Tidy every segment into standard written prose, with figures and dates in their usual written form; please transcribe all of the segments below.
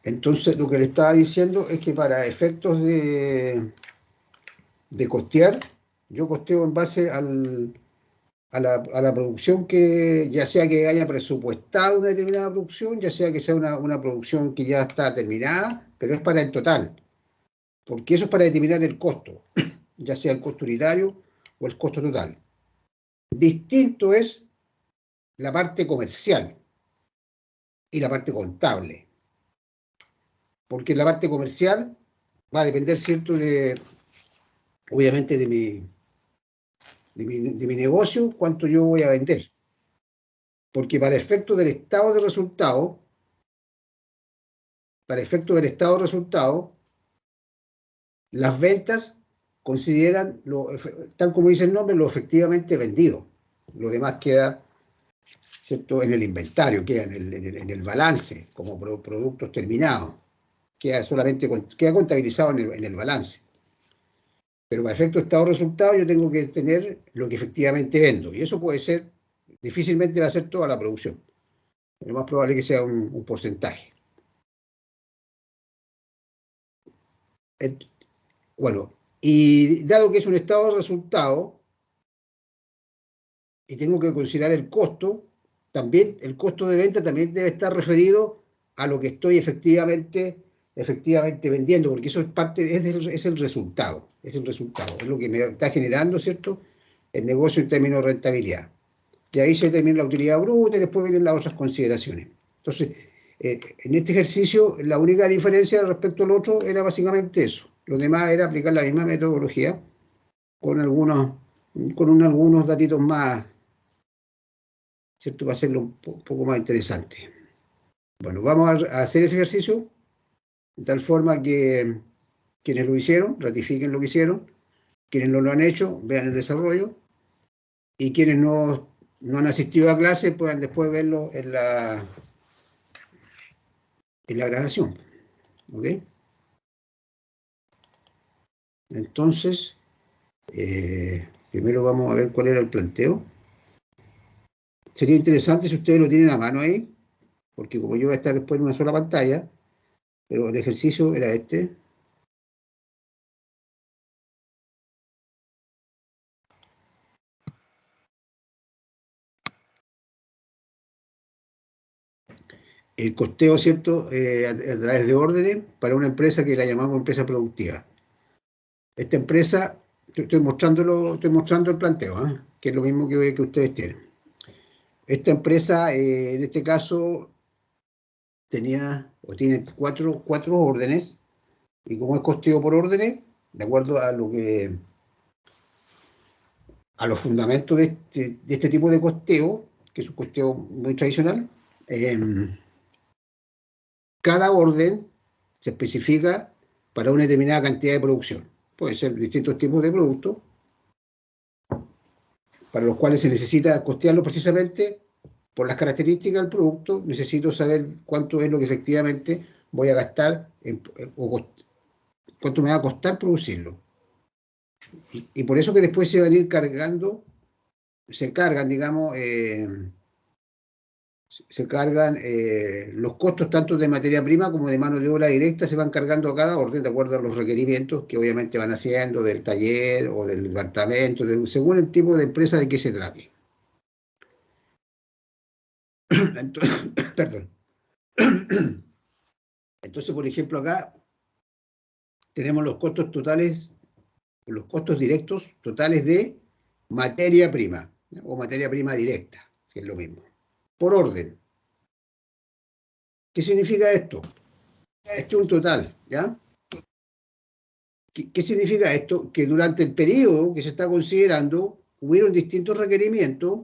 Entonces, lo que le estaba diciendo es que para efectos de costear, yo costeo en base a la producción que, ya sea que haya presupuestado una determinada producción, ya sea que sea una producción que ya está terminada, pero es para el total, porque eso es para determinar el costo, ya sea el costo unitario o el costo total. Distinto es la parte comercial y la parte contable, porque la parte comercial va a depender, ¿cierto?, obviamente de mi negocio, cuánto yo voy a vender. Porque para efecto del estado de resultado, para efecto del estado de resultado, las ventas consideran, tal como dice el nombre, lo efectivamente vendido. Lo demás queda, ¿cierto?, en el inventario, queda en el balance, como productos terminados. Queda contabilizado en el balance. Pero para efecto de estado de resultado yo tengo que tener lo que efectivamente vendo. Y eso puede ser, difícilmente va a ser toda la producción. Lo más probable es que sea un porcentaje. Bueno, y dado que es un estado de resultado y tengo que considerar el costo, también el costo de venta también debe estar referido a lo que estoy efectivamente vendiendo, porque eso es parte, es el resultado, es lo que me está generando, ¿cierto?, el negocio en términos de rentabilidad. Y ahí se determina la utilidad bruta y después vienen las otras consideraciones. Entonces, en este ejercicio, la única diferencia respecto al otro era básicamente eso. Lo demás era aplicar la misma metodología con algunos datitos más, ¿cierto?, para hacerlo un poco más interesante. Bueno, vamos a hacer ese ejercicio de tal forma que quienes lo hicieron ratifiquen lo que hicieron, quienes no lo han hecho vean el desarrollo y quienes no han asistido a clase puedan después verlo en la grabación. ¿Ok? Entonces, primero vamos a ver cuál era el planteo. Sería interesante si ustedes lo tienen a mano ahí, porque como yo voy a estar después en una sola pantalla, pero el ejercicio era este. El costeo, ¿cierto?, a través de órdenes para una empresa que la llamamos empresa productiva. Esta empresa, estoy mostrando el planteo, que es lo mismo que ustedes tienen. Esta empresa, en este caso, tiene cuatro órdenes, y como es costeo por órdenes, de acuerdo a los fundamentos de este tipo de costeo, que es un costeo muy tradicional, cada orden se especifica para una determinada cantidad de producción. Puede ser distintos tipos de productos, para los cuales se necesita costearlo precisamente por las características del producto. Necesito saber cuánto es lo que efectivamente voy a gastar o cuánto me va a costar producirlo. Y por eso que después se van a ir se cargan, digamos, los costos tanto de materia prima como de mano de obra directa, se van cargando a cada orden de acuerdo a los requerimientos que obviamente van haciendo del taller o del departamento, según el tipo de empresa de que se trate. Entonces, perdón. Entonces, por ejemplo, acá tenemos los costos totales, los costos directos totales de materia prima o materia prima directa, que es lo mismo, por orden. ¿Qué significa esto? Esto es un total, ¿ya? ¿Qué significa esto? Que durante el periodo que se está considerando hubieron distintos requerimientos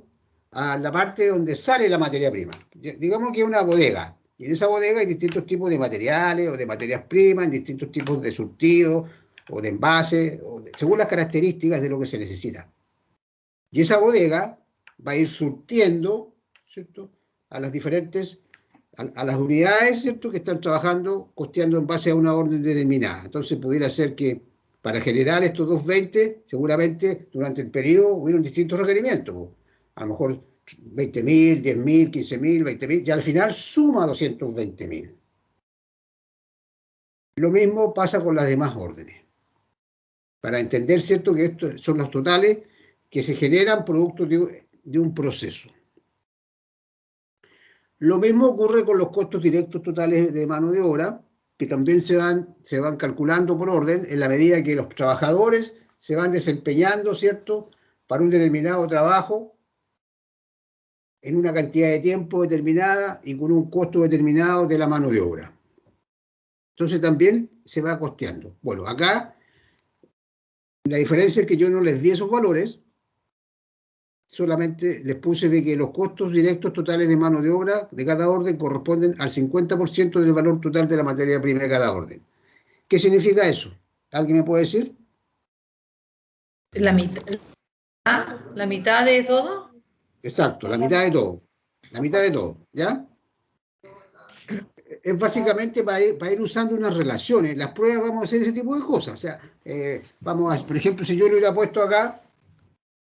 a la parte donde sale la materia prima. Digamos que es una bodega, y en esa bodega hay distintos tipos de materiales o de materias primas, distintos tipos de surtido o de envase, según las características de lo que se necesita. Y esa bodega va a ir surtiendo, ¿cierto?, a las diferentes, a las unidades, ¿cierto?, que están trabajando, costeando en base a una orden determinada. Entonces pudiera ser que para generar estos 220, seguramente durante el periodo hubieron distintos requerimientos. A lo mejor 20.000, 10.000, 15.000, 20.000, y al final suma 220.000. Lo mismo pasa con las demás órdenes. Para entender, ¿cierto?, que estos son los totales que se generan producto de un proceso. Lo mismo ocurre con los costos directos totales de mano de obra, que también se van calculando por orden en la medida que los trabajadores se van desempeñando, ¿cierto?, para un determinado trabajo en una cantidad de tiempo determinada y con un costo determinado de la mano de obra. Entonces también se va costeando. Bueno, acá la diferencia es que yo no les di esos valores, solamente les puse de que los costos directos totales de mano de obra de cada orden corresponden al 50% del valor total de la materia prima de cada orden. ¿Qué significa eso? ¿Alguien me puede decir? La mitad de todo. Exacto, la mitad de todo. La mitad de todo, ¿ya? Es básicamente para ir usando unas relaciones. Las pruebas vamos a hacer ese tipo de cosas. O sea, vamos a, por ejemplo, si yo lo hubiera puesto acá,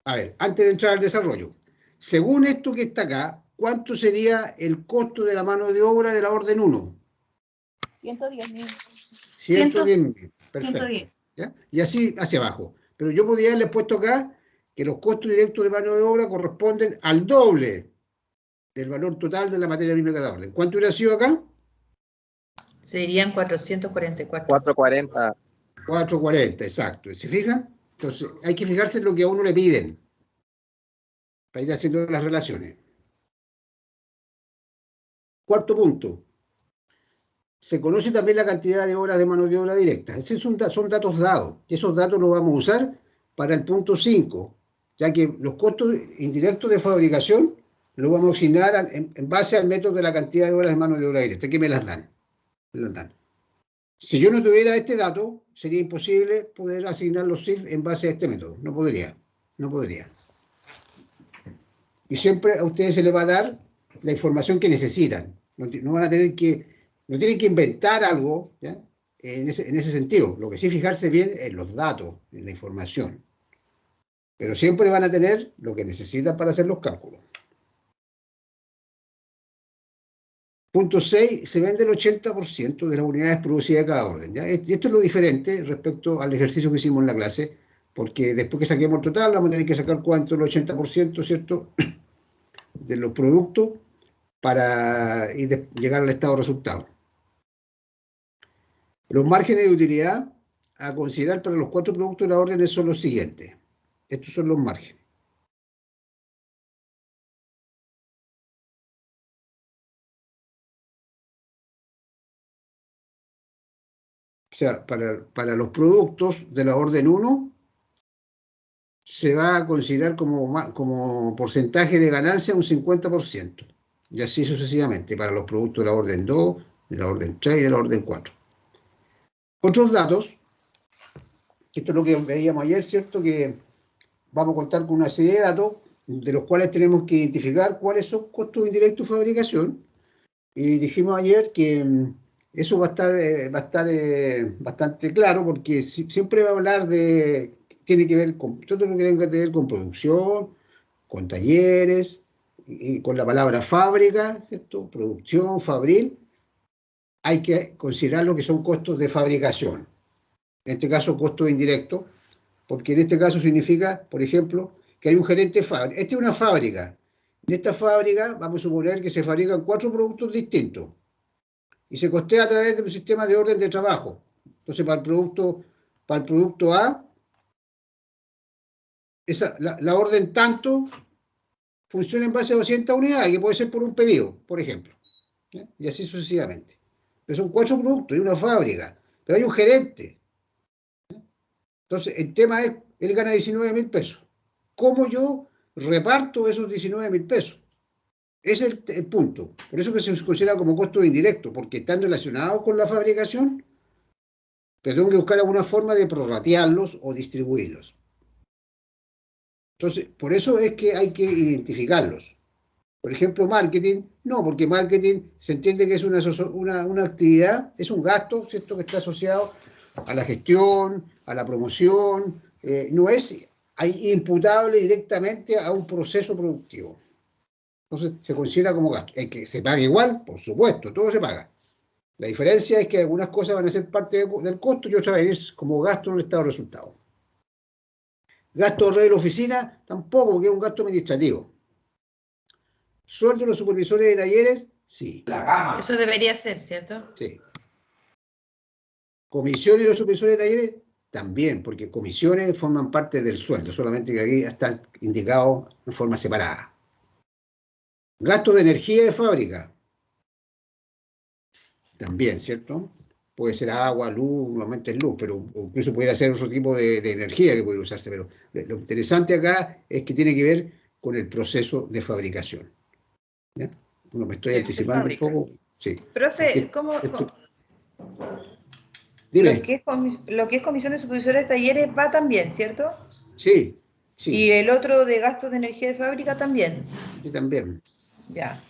a ver, antes de entrar al desarrollo, según esto que está acá, ¿cuánto sería el costo de la mano de obra de la orden 1? 110.000. 110.000, perfecto. 110. ¿Ya? Y así hacia abajo. Pero yo podría haberle puesto acá que los costos directos de mano de obra corresponden al doble del valor total de la materia prima de cada orden. ¿Cuánto hubiera sido acá? Serían 444. 440. 440, exacto. ¿Se fijan? Entonces, hay que fijarse en lo que a uno le piden para ir haciendo las relaciones. Cuarto punto. Se conoce también la cantidad de horas de mano de obra directa. Esos son datos dados. Y esos datos los vamos a usar para el punto 5, ya que los costos indirectos de fabricación los vamos a asignar en base al método de la cantidad de horas de mano de obra directa, que me las dan. Si yo no tuviera este dato, sería imposible poder asignar los CIF en base a este método. No podría. Y siempre a ustedes se les va a dar la información que necesitan. No van a tener que, no tienen que inventar algo, ¿ya?, en ese sentido. Lo que sí fijarse bien en los datos, en la información. Pero siempre van a tener lo que necesitan para hacer los cálculos. Punto 6, se vende el 80% de las unidades producidas de cada orden, ¿ya? Y esto es lo diferente respecto al ejercicio que hicimos en la clase, porque después que saquemos el total, vamos a tener que sacar cuánto es el 80%, ¿cierto?, de los productos para llegar al estado de resultado. Los márgenes de utilidad a considerar para los 4 productos de la orden son los siguientes. Estos son los márgenes. O sea, para los productos de la orden 1 se va a considerar como porcentaje de ganancia un 50%. Y así sucesivamente para los productos de la orden 2, de la orden 3 y de la orden 4. Otros datos, esto es lo que veíamos ayer, ¿cierto?, que vamos a contar con una serie de datos de los cuales tenemos que identificar cuáles son costos indirectos de fabricación. Y dijimos ayer que eso va a estar bastante claro, porque siempre va a hablar tiene que ver con todo lo que tenga que ver con producción, con talleres, y con la palabra fábrica, ¿cierto? Producción, fabril. Hay que considerar lo que son costos de fabricación. En este caso, costos indirectos, porque en este caso significa, por ejemplo, que hay un gerente de fábrica. Esta es una fábrica. En esta fábrica vamos a suponer que se fabrican 4 productos distintos y se costea a través de un sistema de orden de trabajo. Entonces, para el producto A, la orden tanto funciona en base a 200 unidades, que puede ser por un pedido, por ejemplo, ¿ya? Y así sucesivamente. Pero son 4 productos y una fábrica, pero hay un gerente. Entonces, el tema es, él gana 19.000 pesos. ¿Cómo yo reparto esos 19.000 pesos? Ese es el punto. Por eso que se considera como costo indirecto, porque están relacionados con la fabricación, pero tengo que buscar alguna forma de prorratearlos o distribuirlos. Entonces, por eso es que hay que identificarlos. Por ejemplo, marketing, no, porque marketing se entiende que es una actividad, es un gasto, ¿cierto?, que está asociado a la gestión, a la promoción, no es imputable directamente a un proceso productivo. Entonces se considera como gasto. ¿El que se paga igual? Por supuesto, todo se paga. La diferencia es que algunas cosas van a ser parte del costo y otras van a ir como gasto en el estado de resultados. Gasto de red de la oficina, tampoco, porque es un gasto administrativo. Sueldo de los supervisores de talleres, sí. Eso debería ser, ¿cierto? Sí. Comisiones de los supervisores de talleres, también, porque comisiones forman parte del sueldo, solamente que aquí está indicado en forma separada. Gasto de energía de fábrica, también, ¿cierto? Puede ser agua, luz, normalmente es luz, pero incluso puede ser otro tipo de energía que puede usarse. Pero lo interesante acá es que tiene que ver con el proceso de fabricación. ¿Ya? Bueno, me estoy Se anticipando un fabrica. poco. Sí. Profe, ¿cómo, Dime. lo que es comisión de supervisores de talleres va también, ¿cierto? Sí, Y sí, el otro de gastos de energía de fábrica también. sí también. Ya.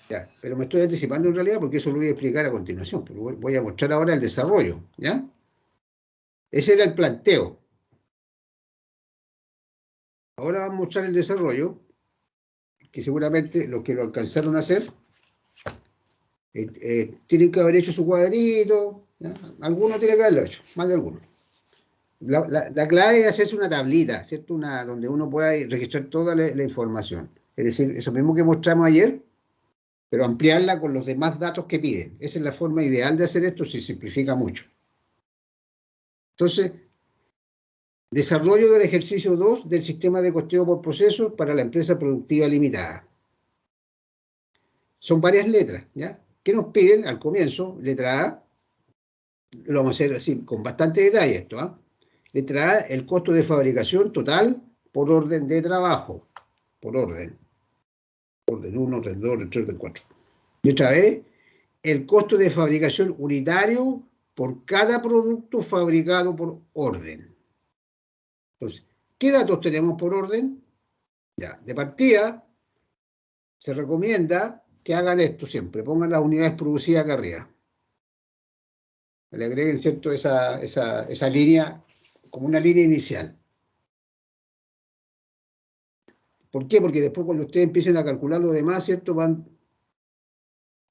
Ya, pero me estoy anticipando en realidad porque eso lo voy a explicar a continuación. Pero voy a mostrar ahora el desarrollo, ¿ya? Ese era el planteo. Ahora vamos a mostrar el desarrollo, que seguramente los que lo alcanzaron a hacer tienen que haber hecho su cuadrito, ¿ya? Algunos tienen que haberlo hecho, más de algunos. La clave es hacerse una tablita, ¿cierto? Donde uno pueda registrar toda la información. Es decir, eso mismo que mostramos ayer, pero ampliarla con los demás datos que piden. Esa es la forma ideal de hacer esto, se simplifica mucho. Entonces, desarrollo del ejercicio 2 del sistema de costeo por proceso para la empresa productiva limitada. Son varias letras, ¿ya? ¿Qué nos piden al comienzo? Letra A, lo vamos a hacer así, con bastante detalle esto, ¿ah? Letra A, el costo de fabricación total por orden de trabajo. Por orden. Orden 1, orden 2, orden 3, orden 4. Letra B, el costo de fabricación unitario por cada producto fabricado por orden. Entonces, ¿qué datos tenemos por orden? Ya, de partida, se recomienda que hagan esto siempre, pongan las unidades producidas acá arriba. Le agreguen, ¿cierto?, esa línea como una línea inicial. ¿Por qué? Porque después cuando ustedes empiecen a calcular lo demás, ¿cierto?,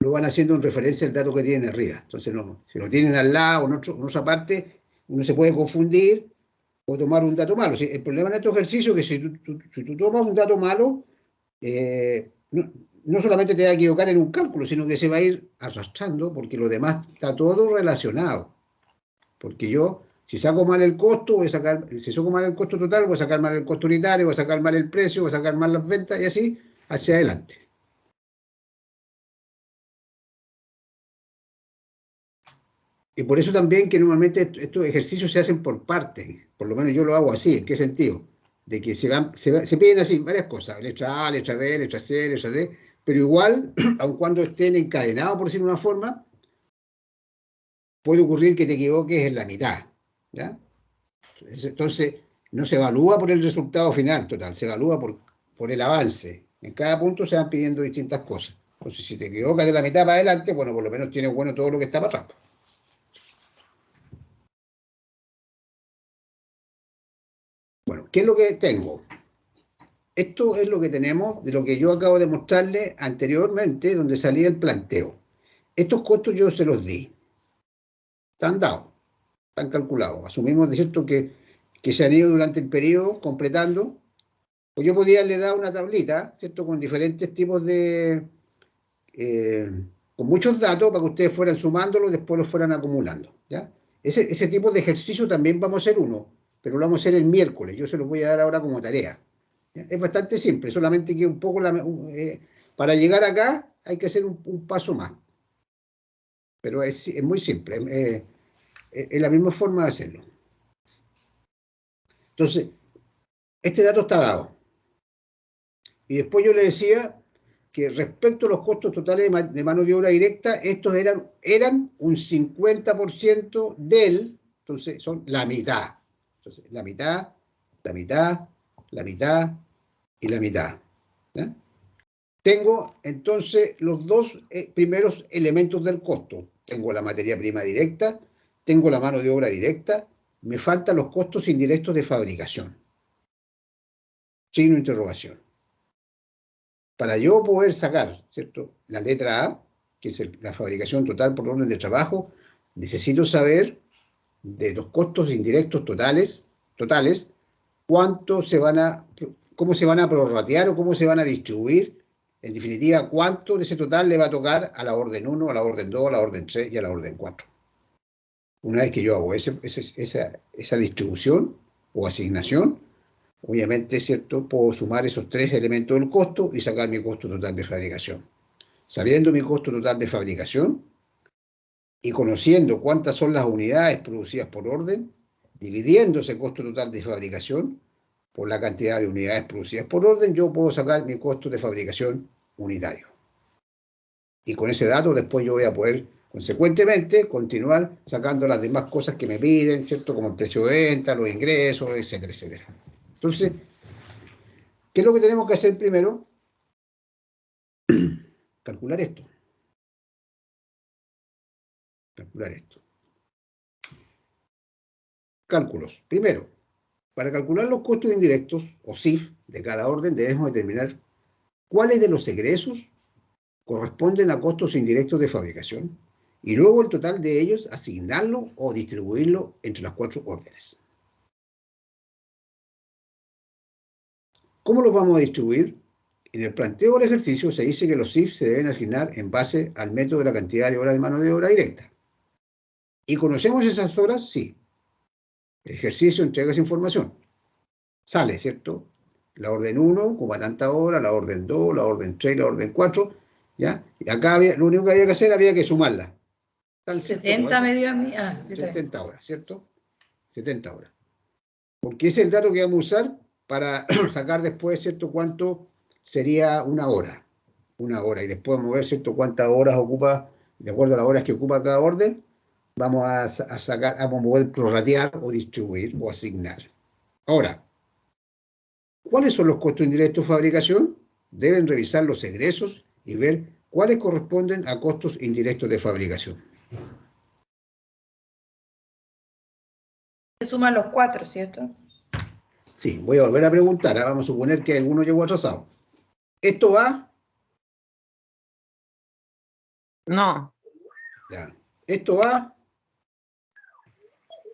lo van haciendo en referencia al dato que tienen arriba. Entonces, no, si lo tienen al lado o en otra parte, uno se puede confundir o tomar un dato malo. El problema en estos ejercicios es que si tú tomas un dato malo, no solamente te va a equivocar en un cálculo, sino que se va a ir arrastrando porque lo demás está todo relacionado. Porque yo, si saco mal el costo, si saco mal el costo total, voy a sacar mal el costo unitario, voy a sacar mal el precio, voy a sacar mal las ventas y así hacia adelante. Y por eso también que normalmente estos ejercicios se hacen por partes, por lo menos yo lo hago así. ¿En qué sentido? De que se piden así varias cosas, letra A, letra B, letra C, letra D, pero igual, aun cuando estén encadenados, por decirlo de una forma, puede ocurrir que te equivoques en la mitad, ¿ya? Entonces, no se evalúa por el resultado final total, se evalúa por el avance. En cada punto se van pidiendo distintas cosas. Entonces, si te equivocas de la mitad para adelante, bueno, por lo menos tienes bueno todo lo que está para atrás. Bueno, ¿qué es lo que tengo? Esto es lo que tenemos de lo que yo acabo de mostrarle anteriormente, donde salía el planteo. Estos costos yo se los di. Están dados, están calculados. Asumimos, de cierto, que se han ido durante el periodo completando. Pues yo podía darle dar una tablita, ¿cierto? Con diferentes tipos de... con muchos datos para que ustedes fueran sumándolos y después los fueran acumulando, ¿ya? Ese tipo de ejercicio también vamos a hacer uno, pero lo vamos a hacer el miércoles. Yo se los voy a dar ahora como tarea. ¿Ya? Es bastante simple, solamente que un poco para llegar acá hay que hacer un paso más. Pero es muy simple, es la misma forma de hacerlo. Entonces, este dato está dado. Y después yo le decía que respecto a los costos totales de mano de obra directa, estos eran un 50% entonces son la mitad. Entonces, la mitad, la mitad, la mitad y la mitad. ¿Ya? Tengo entonces los dos primeros elementos del costo. Tengo la materia prima directa, tengo la mano de obra directa, me faltan los costos indirectos de fabricación. Signo de interrogación. Para yo poder sacar, ¿cierto?, la letra A, que es la fabricación total por orden de trabajo, necesito saber de los costos indirectos totales, cómo se van a prorratear o cómo se van a distribuir. En definitiva, cuánto de ese total le va a tocar a la orden 1, a la orden 2, a la orden 3 y a la orden 4. Una vez que yo hago esa distribución o asignación, obviamente, ¿cierto?, puedo sumar esos 3 elementos del costo y sacar mi costo total de fabricación. Sabiendo mi costo total de fabricación y conociendo cuántas son las unidades producidas por orden, dividiendo ese costo total de fabricación por la cantidad de unidades producidas por orden, yo puedo sacar mi costo de fabricación unitario. Y con ese dato después yo voy a poder, consecuentemente, continuar sacando las demás cosas que me piden, ¿cierto?, como el precio de venta, los ingresos, etcétera, etcétera. Entonces, ¿qué es lo que tenemos que hacer primero? Calcular esto. Cálculos. Primero, para calcular los costos indirectos, o CIF, de cada orden, debemos determinar cuáles de los egresos corresponden a costos indirectos de fabricación y luego el total de ellos asignarlo o distribuirlo entre las 4 órdenes. ¿Cómo los vamos a distribuir? En el planteo del ejercicio se dice que los CIF se deben asignar en base al método de la cantidad de horas de mano de obra directa. ¿Y conocemos esas horas? Sí. El ejercicio entrega esa información. Sale, ¿cierto? La orden 1 ocupa tanta hora, la orden 2, la orden 3, la orden 4, ¿ya? Y acá lo único que había que hacer había que sumarla. 70 me dio a mí. 70 horas, ¿cierto? 70 horas. Porque ese es el dato que vamos a usar para sacar después, ¿cierto?, cuánto sería una hora. Una hora. Y después vamos a ver, ¿cierto?, cuántas horas ocupa, de acuerdo a las horas que ocupa cada orden, vamos a sacar, vamos a poder prorratear o distribuir o asignar. Ahora, ¿cuáles son los costos indirectos de fabricación? Deben revisar los egresos y ver cuáles corresponden a costos indirectos de fabricación. Se suman los 4, ¿cierto? Sí, voy a volver a preguntar. Vamos a suponer que alguno llegó atrasado. ¿Esto va? No. Ya. ¿Esto va?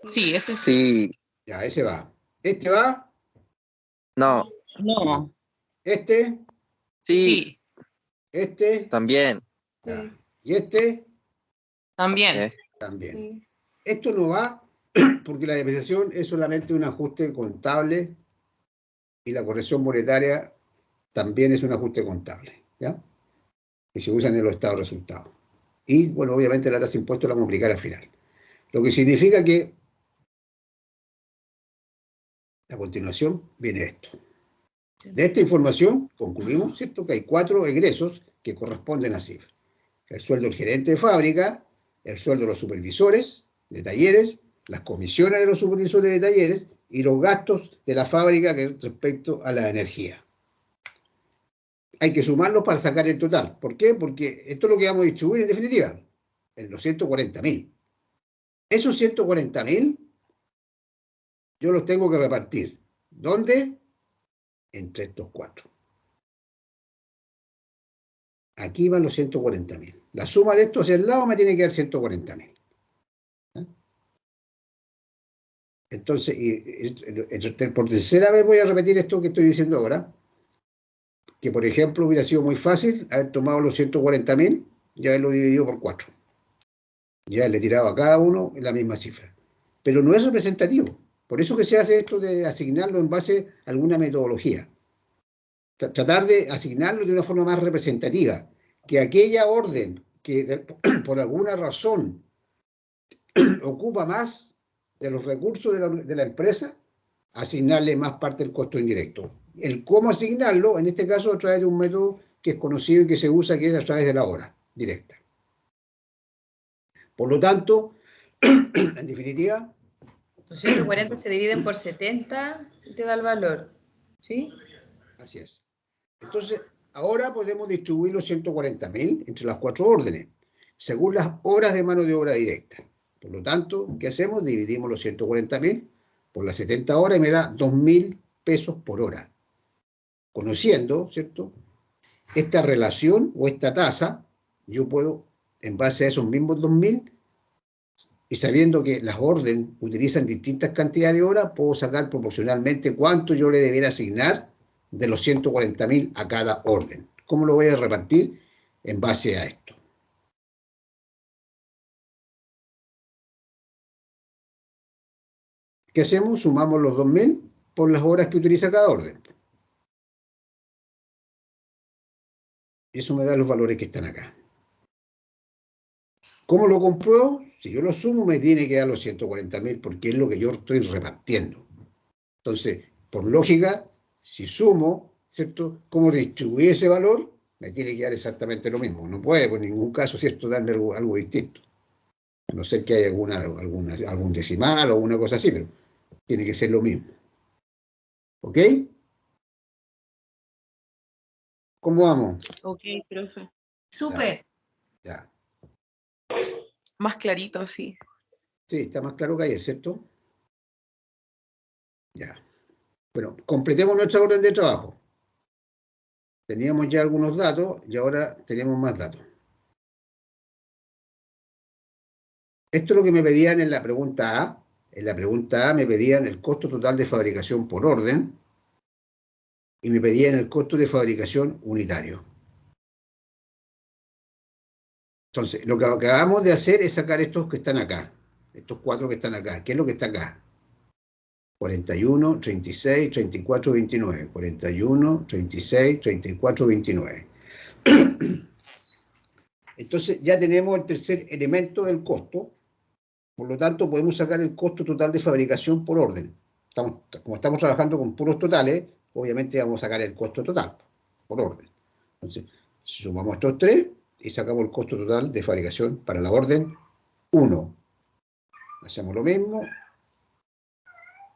Sí, ese sí. Ya, ese va. ¿Este va? No. No. ¿Este? Sí. ¿Este? También. Ya. Sí. ¿Y este? También. También. Sí. Esto no va porque la depreciación es solamente un ajuste contable y la corrección monetaria también es un ajuste contable, ¿ya? Que se usan en los estados de resultados. Y, bueno, obviamente la tasa de impuestos la vamos a aplicar al final. Lo que significa que a continuación viene esto. De esta información concluimos, ¿cierto?, que hay 4 egresos que corresponden a CIF. El sueldo del gerente de fábrica, el sueldo de los supervisores de talleres, las comisiones de los supervisores de talleres y los gastos de la fábrica que respecto a la energía. Hay que sumarlos para sacar el total. ¿Por qué? Porque esto es lo que vamos a distribuir en definitiva, en los 140.000. Esos 140.000 yo los tengo que repartir. ¿Dónde? Entre estos 4. Aquí van los 140.000. La suma de estos hacia el lado me tiene que dar 140.000. Entonces, por tercera vez voy a repetir esto que estoy diciendo ahora, que por ejemplo hubiera sido muy fácil haber tomado los 140.000 y haberlo dividido por 4. Ya le he tirado a cada uno la misma cifra. Pero no es representativo. Por eso que se hace esto de asignarlo en base a alguna metodología. Tratar de asignarlo de una forma más representativa. Que aquella orden que por alguna razón ocupa más de los recursos de la empresa, asignarle más parte del costo indirecto. El cómo asignarlo, en este caso, a través de un método que es conocido y que se usa, que es a través de la hora directa. Por lo tanto, en definitiva... Los 140 se dividen por 70 y te da el valor, ¿sí? Así es. Entonces, ahora podemos distribuir los 140.000 entre las 4 órdenes, según las horas de mano de obra directa. Por lo tanto, ¿qué hacemos? Dividimos los 140.000 por las 70 horas y me da 2.000 pesos por hora. Conociendo, ¿cierto?, esta relación o esta tasa, yo puedo en base a esos mismos 2.000, y sabiendo que las órdenes utilizan distintas cantidades de horas, puedo sacar proporcionalmente cuánto yo le debiera asignar de los 140.000 a cada orden. ¿Cómo lo voy a repartir? En base a esto. ¿Qué hacemos? Sumamos los 2.000 por las horas que utiliza cada orden. Y eso me da los valores que están acá. ¿Cómo lo compruebo? Si yo lo sumo, me tiene que dar los 140.000 porque es lo que yo estoy repartiendo. Entonces, por lógica, si sumo, ¿cierto? ¿Cómo distribuir ese valor? Me tiene que dar exactamente lo mismo. No puede, por ningún caso, ¿cierto?, darme algo distinto. A no ser que haya algún decimal o alguna cosa así, pero tiene que ser lo mismo. ¿Ok? ¿Cómo vamos? Ok, profe. Súper. Ya. Más clarito así. Sí, está más claro que ayer, ¿cierto? Ya. Bueno, completemos nuestra orden de trabajo. Teníamos ya algunos datos y ahora tenemos más datos. Esto es lo que me pedían en la pregunta A. En la pregunta A me pedían el costo total de fabricación por orden y me pedían el costo de fabricación unitario. Entonces, lo que acabamos de hacer es sacar estos que están acá, estos 4 que están acá. ¿Qué es lo que está acá? 41, 36, 34, 29. 41, 36, 34, 29. Entonces, ya tenemos el tercer elemento del costo. Por lo tanto, podemos sacar el costo total de fabricación por orden. Como estamos trabajando con puros totales, obviamente vamos a sacar el costo total, por orden. Entonces, sumamos estos 3 y sacamos el costo total de fabricación para la orden 1. Hacemos lo mismo,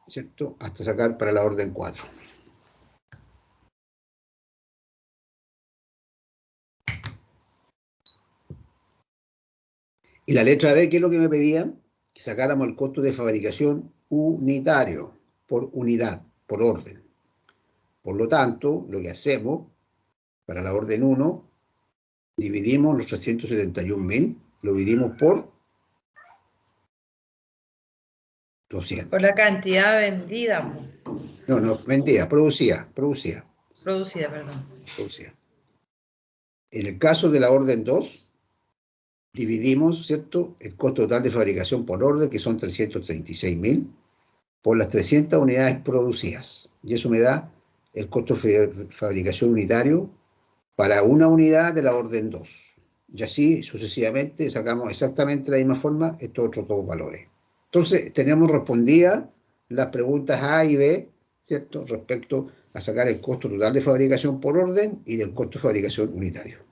¿cierto?, hasta sacar para la orden 4. Y la letra B, ¿qué es lo que me pedían? Que sacáramos el costo de fabricación unitario, por unidad, por orden. Por lo tanto, lo que hacemos para la orden 1, dividimos los 371.000, lo dividimos por 200. Por la cantidad vendida. No, vendía, producía. Producida, perdón. En el caso de la orden 2, dividimos, ¿cierto?, el costo total de fabricación por orden, que son 336.000, por las 300 unidades producidas. Y eso me da el costo de fabricación unitario para una unidad de la orden 2. Y así sucesivamente sacamos exactamente de la misma forma estos otros dos valores. Entonces, tenemos respondidas las preguntas A y B, ¿cierto?, respecto a sacar el costo total de fabricación por orden y del costo de fabricación unitario.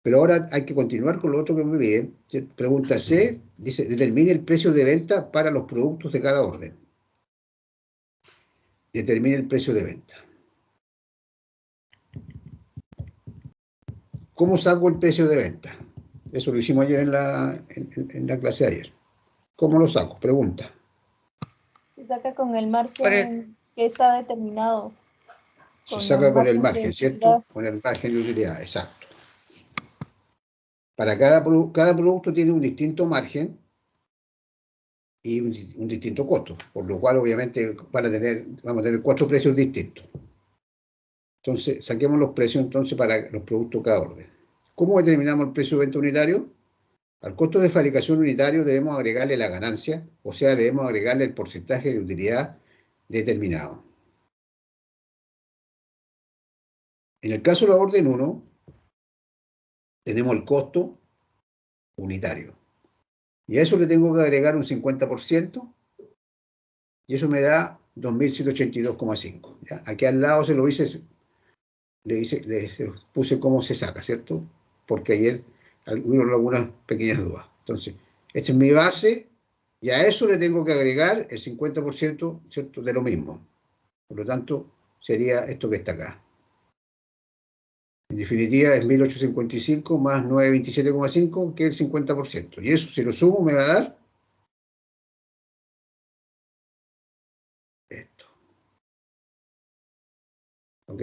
Pero ahora hay que continuar con lo otro que me piden. Pregunta C, dice, determine el precio de venta para los productos de cada orden. Determine el precio de venta. ¿Cómo saco el precio de venta? Eso lo hicimos ayer en la clase de ayer. ¿Cómo lo saco? Pregunta. Se saca con el margen que está determinado. Se saca con el margen, ¿cierto? utilidad. Con el margen de utilidad, exacto. Para cada producto tiene un distinto margen y un distinto costo, por lo cual obviamente vamos a tener 4 precios distintos. Entonces, saquemos los precios entonces para los productos cada orden. ¿Cómo determinamos el precio de venta unitario? Al costo de fabricación unitario debemos agregarle la ganancia, o sea, debemos agregarle el porcentaje de utilidad determinado. En el caso de la orden 1, tenemos el costo unitario. Y a eso le tengo que agregar un 50%, y eso me da 2.182,5. Aquí al lado se lo hice, le puse cómo se saca, ¿cierto? Porque ayer hubo algunas pequeñas dudas. Entonces, esta es mi base, y a eso le tengo que agregar el 50%, ¿cierto?, de lo mismo. Por lo tanto, sería esto que está acá. En definitiva, es 1.855 más 927,5, que es el 50%. Y eso, si lo sumo, me va a dar esto. ¿Ok?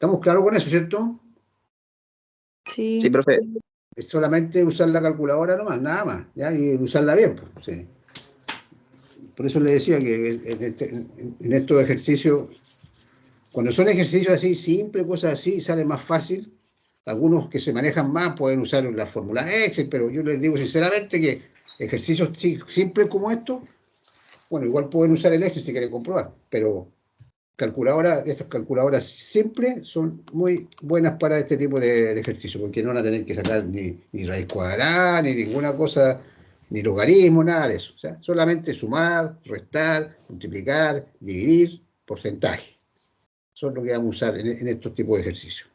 ¿Estamos claros con eso, cierto? Sí. Sí, profe. Es solamente usar la calculadora nomás, nada más, ¿ya? Y usarla bien, pues, sí. Por eso le decía que en estos ejercicios, cuando son ejercicios así simples, cosas así, sale más fácil. Algunos que se manejan más pueden usar la fórmula Excel, pero yo les digo sinceramente que ejercicios simples como estos, bueno, igual pueden usar el Excel si quieren comprobar, pero estas calculadoras simples son muy buenas para este tipo de ejercicios, porque no van a tener que sacar ni raíz cuadrada, ni ninguna cosa, ni logaritmo, nada de eso. O sea, solamente sumar, restar, multiplicar, dividir, porcentaje. Son lo que vamos a usar en estos tipos de ejercicios.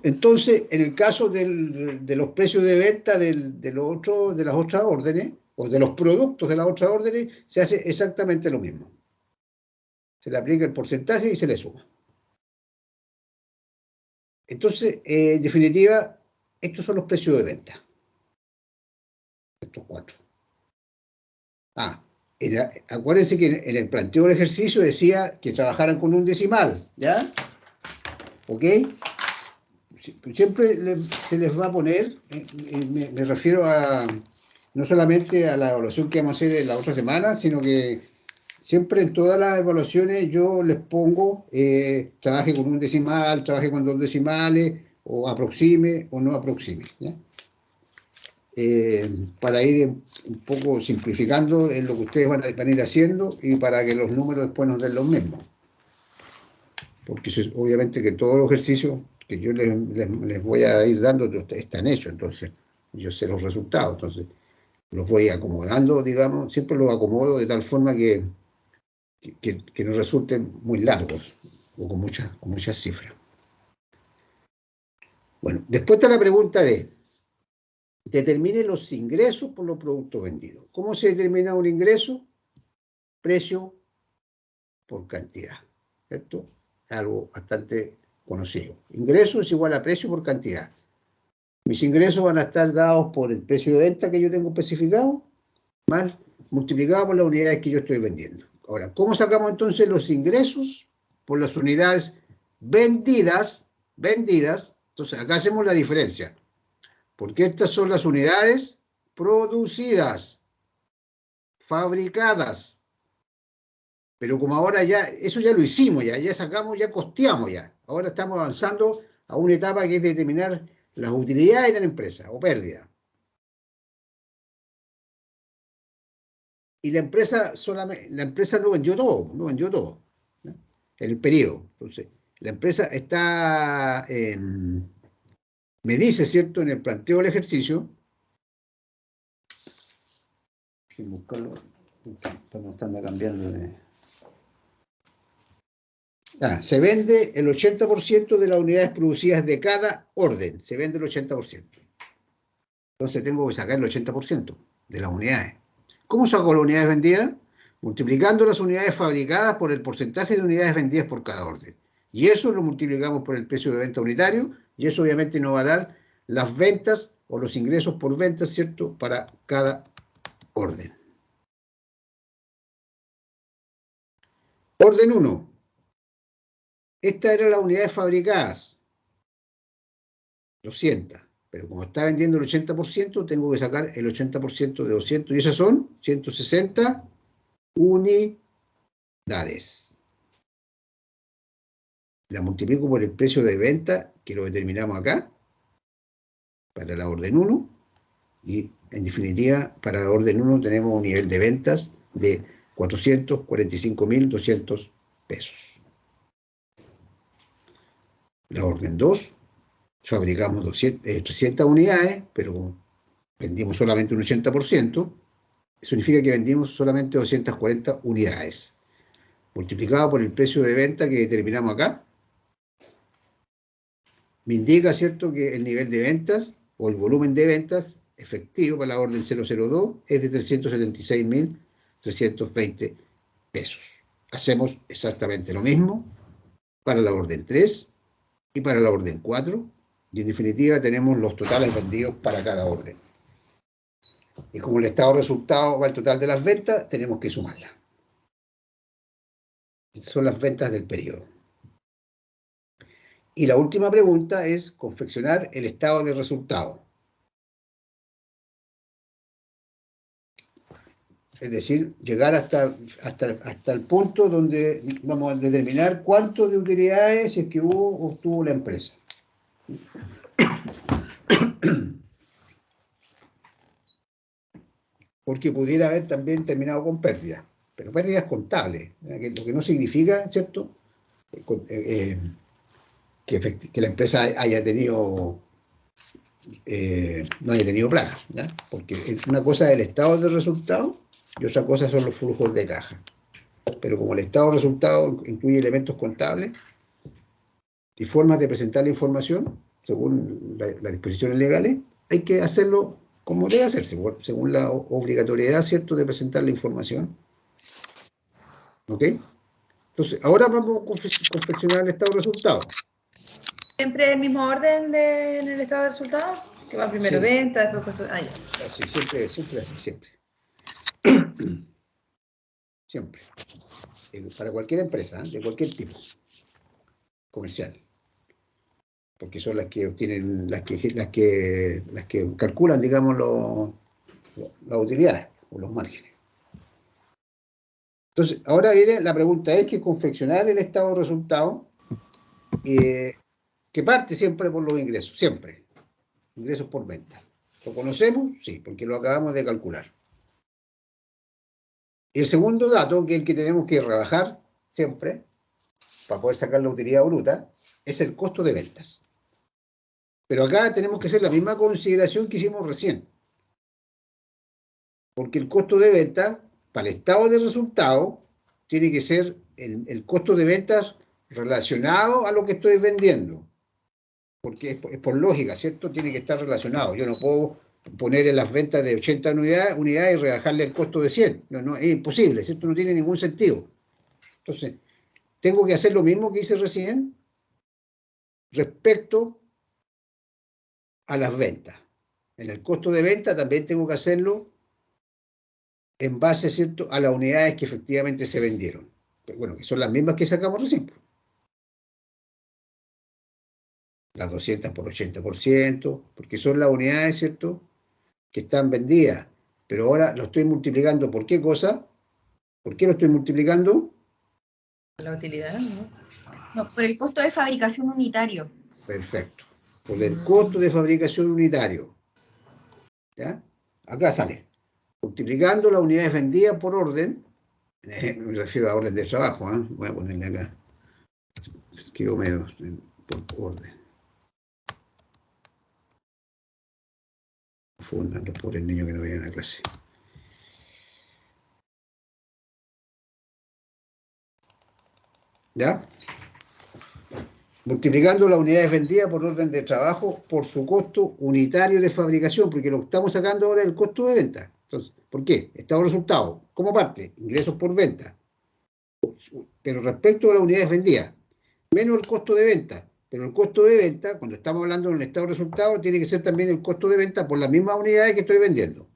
Entonces, en el caso de los precios de venta de las otras órdenes, o de los productos de las otras órdenes, se hace exactamente lo mismo. Se le aplica el porcentaje y se le suma. Entonces, en definitiva, estos son los precios de venta. Estos cuatro. Acuérdense que en el planteo del ejercicio decía que trabajaran con un decimal, ¿ya? ¿Ok? Siempre se les va a poner, me refiero no solamente a la evaluación que vamos a hacer en la otra semana, sino que siempre en todas las evaluaciones yo les pongo, trabaje con un decimal, trabaje con 2 decimales, o aproxime o no aproxime, ¿ya? Para ir un poco simplificando en lo que ustedes van a ir haciendo y para que los números después nos den los mismos. Porque obviamente que todos los ejercicios que yo les voy a ir dando están hechos, entonces yo sé los resultados, entonces los voy acomodando, digamos, siempre los acomodo de tal forma que no resulten muy largos o con muchas cifras. Bueno, después está la pregunta de determine los ingresos por los productos vendidos. ¿Cómo se determina un ingreso? Precio por cantidad, ¿cierto? Algo bastante conocido. Ingreso es igual a precio por cantidad. Mis ingresos van a estar dados por el precio de venta que yo tengo especificado, más multiplicado por las unidades que yo estoy vendiendo. Ahora, ¿cómo sacamos entonces los ingresos por las unidades vendidas? Entonces, acá hacemos la diferencia. Porque estas son las unidades producidas, fabricadas. Pero como ahora eso ya lo hicimos, ya sacamos, ya costeamos ya. Ahora estamos avanzando a una etapa que es determinar las utilidades de la empresa o pérdida. Y la empresa no vendió todo, ¿no? En el periodo. Entonces, la empresa está, me dice, ¿cierto?, en el planteo del ejercicio, que buscarlo, estamos cambiando de... se vende el 80% de las unidades producidas de cada orden, se vende el 80%. Entonces tengo que sacar el 80% de las unidades. ¿Cómo saco las unidades vendidas? Multiplicando las unidades fabricadas por el porcentaje de unidades vendidas por cada orden. Y eso lo multiplicamos por el precio de venta unitario, y eso obviamente nos va a dar las ventas o los ingresos por ventas, ¿cierto?, para cada orden. Orden 1. Estas eran las unidades fabricadas, 200. Pero como está vendiendo el 80%, tengo que sacar el 80% de 200. Y esas son 160 unidades. La multiplico por el precio de venta, que lo determinamos acá, para la orden 1. Y en definitiva, para la orden 1 tenemos un nivel de ventas de 445.200 pesos. La orden 2, fabricamos 300 unidades, pero vendimos solamente un 80%, significa que vendimos solamente 240 unidades. Multiplicado por el precio de venta que determinamos acá, me indica, ¿cierto?, que el nivel de ventas o el volumen de ventas efectivo para la orden 002 es de 376.320 pesos. Hacemos exactamente lo mismo para la orden 3 y para la orden 4, y en definitiva tenemos los totales vendidos para cada orden. Y como el estado de resultado va al total de las ventas, tenemos que sumarla. Estas son las ventas del periodo. Y la última pregunta es confeccionar el estado de resultado. Es decir, llegar hasta el punto donde vamos a determinar cuánto de utilidades es que obtuvo la empresa. Porque pudiera haber también terminado con pérdidas, pero pérdidas contables, lo que no significa, ¿cierto?, que la empresa haya tenido, no haya tenido plata, ¿ya? Porque una cosa es el estado de resultado y otra cosa son los flujos de caja. Pero como el estado de resultado incluye elementos contables y formas de presentar la información, según las disposiciones legales, hay que hacerlo como debe hacerse, según la obligatoriedad, ¿cierto?, de presentar la información. ¿Ok? Entonces, ahora vamos a confeccionar el estado de resultado. ¿Siempre el mismo orden en el estado de resultados? Que va primero Sí. venta, después costo... Ah, ya. Así, siempre así, siempre. Siempre. Para cualquier empresa, de cualquier tipo comercial. Porque son las que obtienen, las que calculan, digamos, las utilidades o los márgenes. Entonces, ahora viene la pregunta, es que confeccionar el estado de resultado, que parte siempre por los ingresos, siempre. Ingresos por venta. ¿Lo conocemos? Sí, porque lo acabamos de calcular. Y el segundo dato, que es el que tenemos que rebajar siempre, para poder sacar la utilidad bruta, es el costo de ventas. Pero acá tenemos que hacer la misma consideración que hicimos recién. Porque el costo de venta, para el estado de resultado, tiene que ser el costo de ventas relacionado a lo que estoy vendiendo. Porque es por lógica, ¿cierto? Tiene que estar relacionado. Yo no puedo poner en las ventas de 80 unidades y rebajarle el costo de 100. No, es imposible, ¿cierto? No tiene ningún sentido. Entonces, tengo que hacer lo mismo que hice recién respecto a las ventas. En el costo de venta también tengo que hacerlo en base, ¿cierto?, a las unidades que efectivamente se vendieron. Pero bueno, que son las mismas que sacamos recién. Las 200 por 80%, porque son las unidades, ¿cierto?, que están vendidas. Pero ahora lo estoy multiplicando, ¿por qué cosa? ¿Por qué lo estoy multiplicando? La utilidad, ¿no? No, por el costo de fabricación unitario. Perfecto. Por el costo de fabricación unitario. ¿Ya? Acá sale. Multiplicando las unidades vendidas por orden, me refiero a orden de trabajo, ¿eh? Voy a ponerle acá. Quedó medio por orden. Fundan los pobres niños que no vienen a clase. ¿Ya? Multiplicando las unidades vendidas por orden de trabajo por su costo unitario de fabricación, porque lo que estamos sacando ahora es el costo de venta. Entonces, ¿por qué? Estado de resultado. ¿Cómo parte? Ingresos por venta. Pero respecto a las unidades vendidas, menos el costo de venta. Pero el costo de venta, cuando estamos hablando en el estado de resultado, tiene que ser también el costo de venta por las mismas unidades que estoy vendiendo.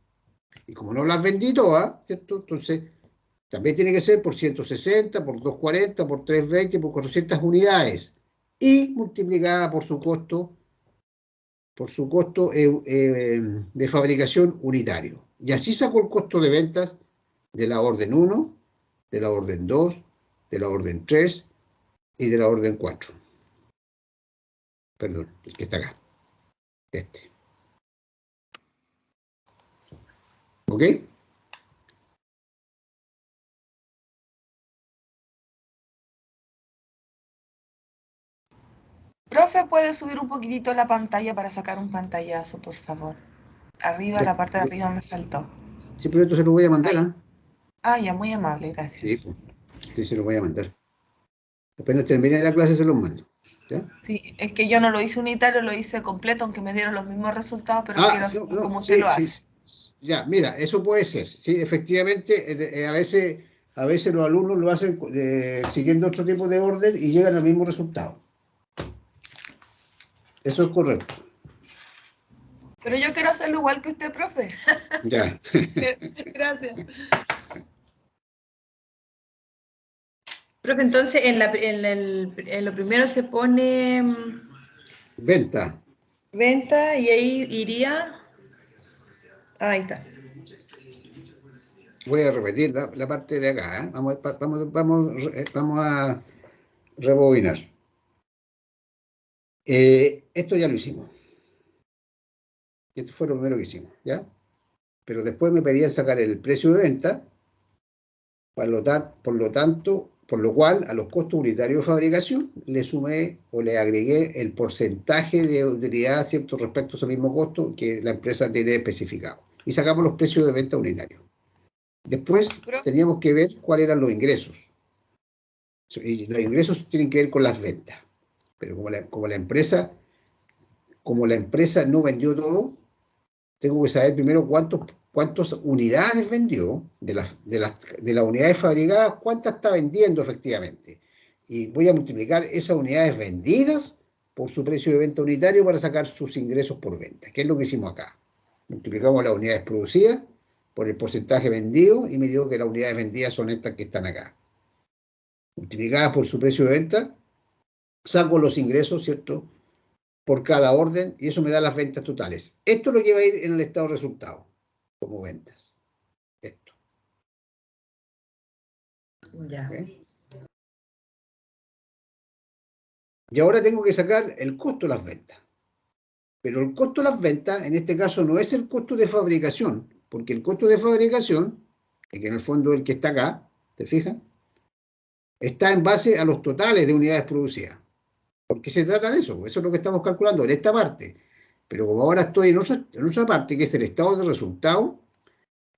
Y como no las vendí todas, ¿cierto? Entonces, también tiene que ser por 160, por 240, por 320, por 400 unidades. Y multiplicada por su costo de fabricación unitario. Y así saco el costo de ventas de la orden 1, de la orden 2, de la orden 3 y de la orden 4. Perdón, el que está acá. Este. ¿Ok? Profe, ¿puede subir un poquitito la pantalla para sacar un pantallazo, por favor? Arriba, Ya, la parte de arriba me faltó. sí, pero esto se lo voy a mandar, ¿ah? Ah, ya, muy amable, Sí, gracias. pues, sí, se lo voy a mandar. Apenas termine la clase se los mando. ¿Ya? Sí, es que yo no lo hice unitario, lo hice completo, aunque me dieron los mismos resultados, pero quiero No, hacerlo no, como usted lo sí. hace. Ya, mira, eso puede ser. Sí, efectivamente, a veces los alumnos lo hacen siguiendo otro tipo de orden y llegan al mismo resultado. Eso es correcto. Pero yo quiero hacerlo igual que usted, profe. Ya. Gracias. Profe, entonces en lo primero se pone Venta. venta y ahí iría. Ahí está. Voy a repetir la parte de acá. Vamos a rebobinar. Esto ya lo hicimos. Esto fue lo primero que hicimos, ¿ya? Pero después me pedían sacar el precio de venta, por lo cual a los costos unitarios de fabricación le sumé o le agregué el porcentaje de utilidad, ¿cierto?, respecto a ese mismo costo que la empresa tiene especificado. Y sacamos los precios de venta unitarios. Después teníamos que ver cuáles eran los ingresos. Y los ingresos tienen que ver con las ventas. Pero como la empresa no vendió todo, tengo que saber primero cuántas unidades vendió de las unidades fabricadas, cuántas está vendiendo efectivamente. Y voy a multiplicar esas unidades vendidas por su precio de venta unitario para sacar sus ingresos por venta, que es lo que hicimos acá. Multiplicamos las unidades producidas por el porcentaje vendido y me digo que las unidades vendidas son estas que están acá. Multiplicadas por su precio de venta, saco los ingresos, ¿cierto?, por cada orden, y eso me da las ventas totales. Esto es lo que va a ir en el estado de resultados, como ventas. Esto. Ya. ¿Okay? Y ahora tengo que sacar el costo de las ventas. Pero el costo de las ventas, en este caso, no es el costo de fabricación, porque el costo de fabricación, que en el fondo es el que está acá, ¿te fijas?, está en base a los totales de unidades producidas. Porque se trata de eso es lo que estamos calculando en esta parte. Pero como ahora estoy en otra parte, que es el estado de resultado,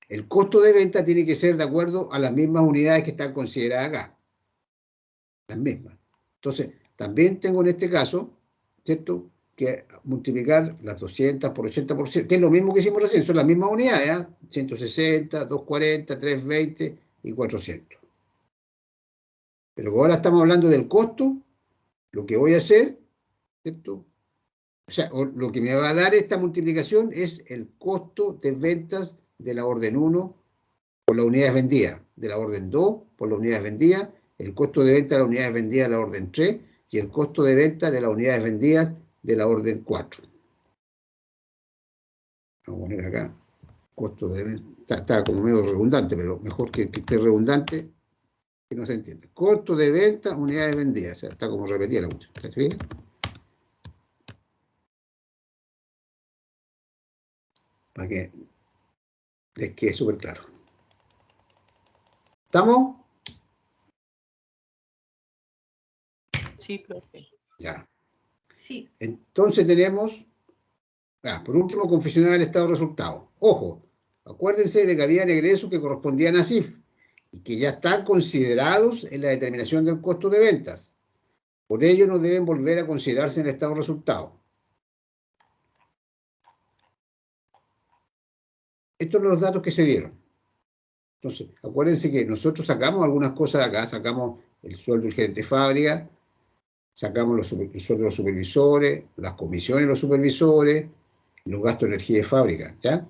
el costo de venta tiene que ser de acuerdo a las mismas unidades que están consideradas acá. Las mismas. Entonces, también tengo en este caso, ¿cierto?, que multiplicar las 200 por 80%, que es lo mismo que hicimos recién, son las mismas unidades, ¿eh? 160, 240, 320 y 400. Pero como ahora estamos hablando del costo, lo que voy a hacer, ¿cierto?, o sea, lo que me va a dar esta multiplicación es el costo de ventas de la orden 1 por las unidades vendidas, de la orden 2 por las unidades vendidas, el costo de venta de las unidades vendidas de la orden 3 y el costo de venta de las unidades vendidas de la orden 4. Vamos a poner acá, costo de venta, está como medio redundante, pero mejor que esté redundante, que no se entiende. Costo de venta, unidades vendidas, o sea, está como repetida la cuestión, ¿está bien? Para que les quede súper claro. ¿Estamos? Sí, profe. Ya. Sí. Entonces tenemos, por último, confeccionar el estado de resultados. Ojo, acuérdense de que había egresos que correspondían a CIF y que ya están considerados en la determinación del costo de ventas. Por ello no deben volver a considerarse en el estado de resultados. Estos son los datos que se dieron. Entonces, acuérdense que nosotros sacamos algunas cosas de acá, sacamos el sueldo del gerente de fábrica, sacamos el sueldo de los supervisores, las comisiones de los supervisores, los gastos de energía de fábrica, ¿ya?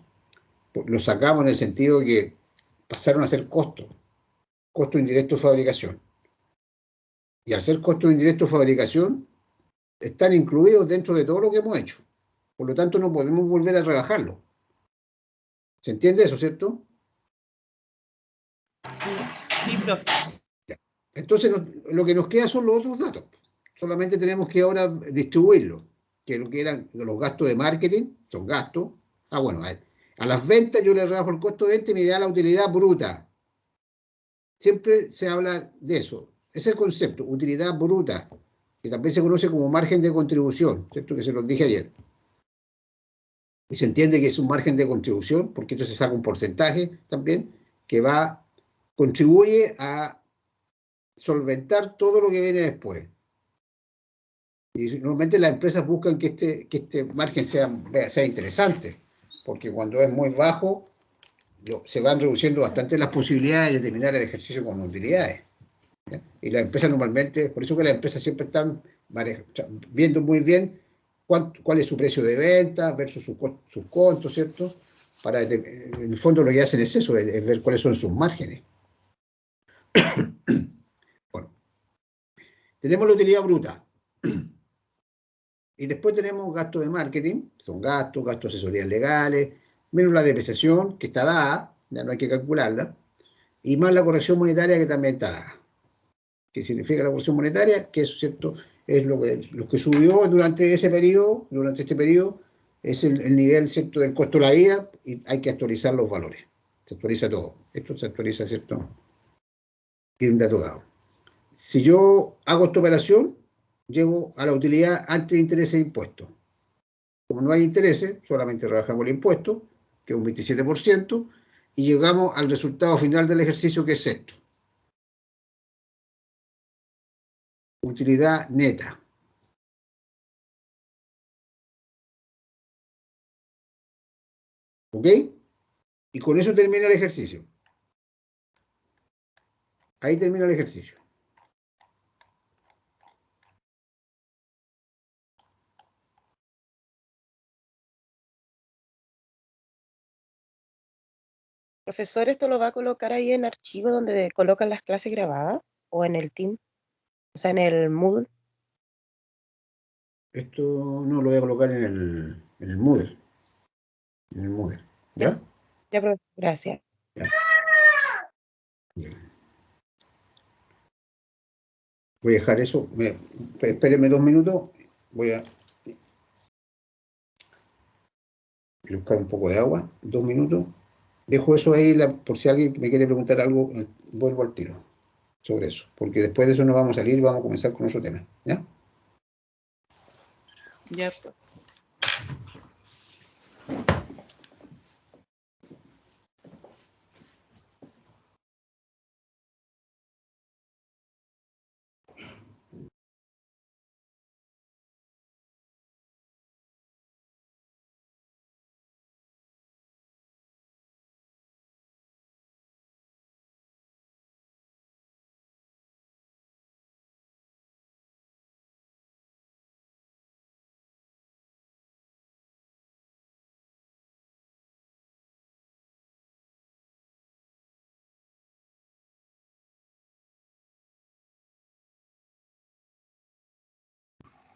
Los sacamos en el sentido de que pasaron a ser costos indirectos de fabricación. Y al ser costos indirectos de fabricación, están incluidos dentro de todo lo que hemos hecho. Por lo tanto, no podemos volver a rebajarlo. ¿Se entiende eso, cierto? Sí, profe. Ya. Entonces, lo que nos queda son los otros datos. Solamente tenemos que ahora distribuirlos, que lo que eran los gastos de marketing, son gastos. Bueno, a las ventas yo le rebajo el costo de venta y me da la utilidad bruta. Siempre se habla de eso. Es el concepto, utilidad bruta, que también se conoce como margen de contribución, ¿cierto? Que se los dije ayer. Y se entiende que es un margen de contribución, porque esto se saca un porcentaje también, que contribuye a solventar todo lo que viene después. Y normalmente las empresas buscan que este margen sea interesante, porque cuando es muy bajo, se van reduciendo bastante las posibilidades de terminar el ejercicio con utilidades. ¿Ya? Y las empresas normalmente, por eso que las empresas siempre están viendo muy bien cuál es su precio de venta versus sus costos, ¿cierto? En el fondo lo que hacen es eso, es ver cuáles son sus márgenes. Bueno, Tenemos la utilidad bruta. Y después tenemos gastos de marketing, son gastos de asesorías legales, menos la depreciación, que está dada, ya no hay que calcularla, y más la corrección monetaria, que también está dada. ¿Qué significa la corrección monetaria? Que es cierto, es lo que subió durante ese periodo, durante este periodo, es el nivel, ¿cierto?, del costo de la vida, y hay que actualizar los valores. Se actualiza todo. Esto se actualiza, ¿cierto? Y un dato dado. Si yo hago esta operación, llego a la utilidad antes de intereses e impuestos. Como no hay intereses, solamente rebajamos el impuesto, que es un 27%, y llegamos al resultado final del ejercicio, que es esto. Utilidad neta. ¿Ok? Y con eso termina el ejercicio. Ahí termina el ejercicio. Profesor, ¿esto lo va a colocar ahí en archivo donde colocan las clases grabadas o en el Team? O sea, en el Moodle. Esto no lo voy a colocar en el Moodle. En el Moodle. ¿Ya? Ya, profesor, gracias. Ya. Bien. Voy a dejar eso. Espérenme 2 minutos. Voy a buscar un poco de agua. 2 minutos. Dejo eso ahí por si alguien me quiere preguntar algo. Vuelvo al tiro sobre eso. Porque después de eso nos vamos a salir y vamos a comenzar con otro tema. ¿Ya? Ya, pues.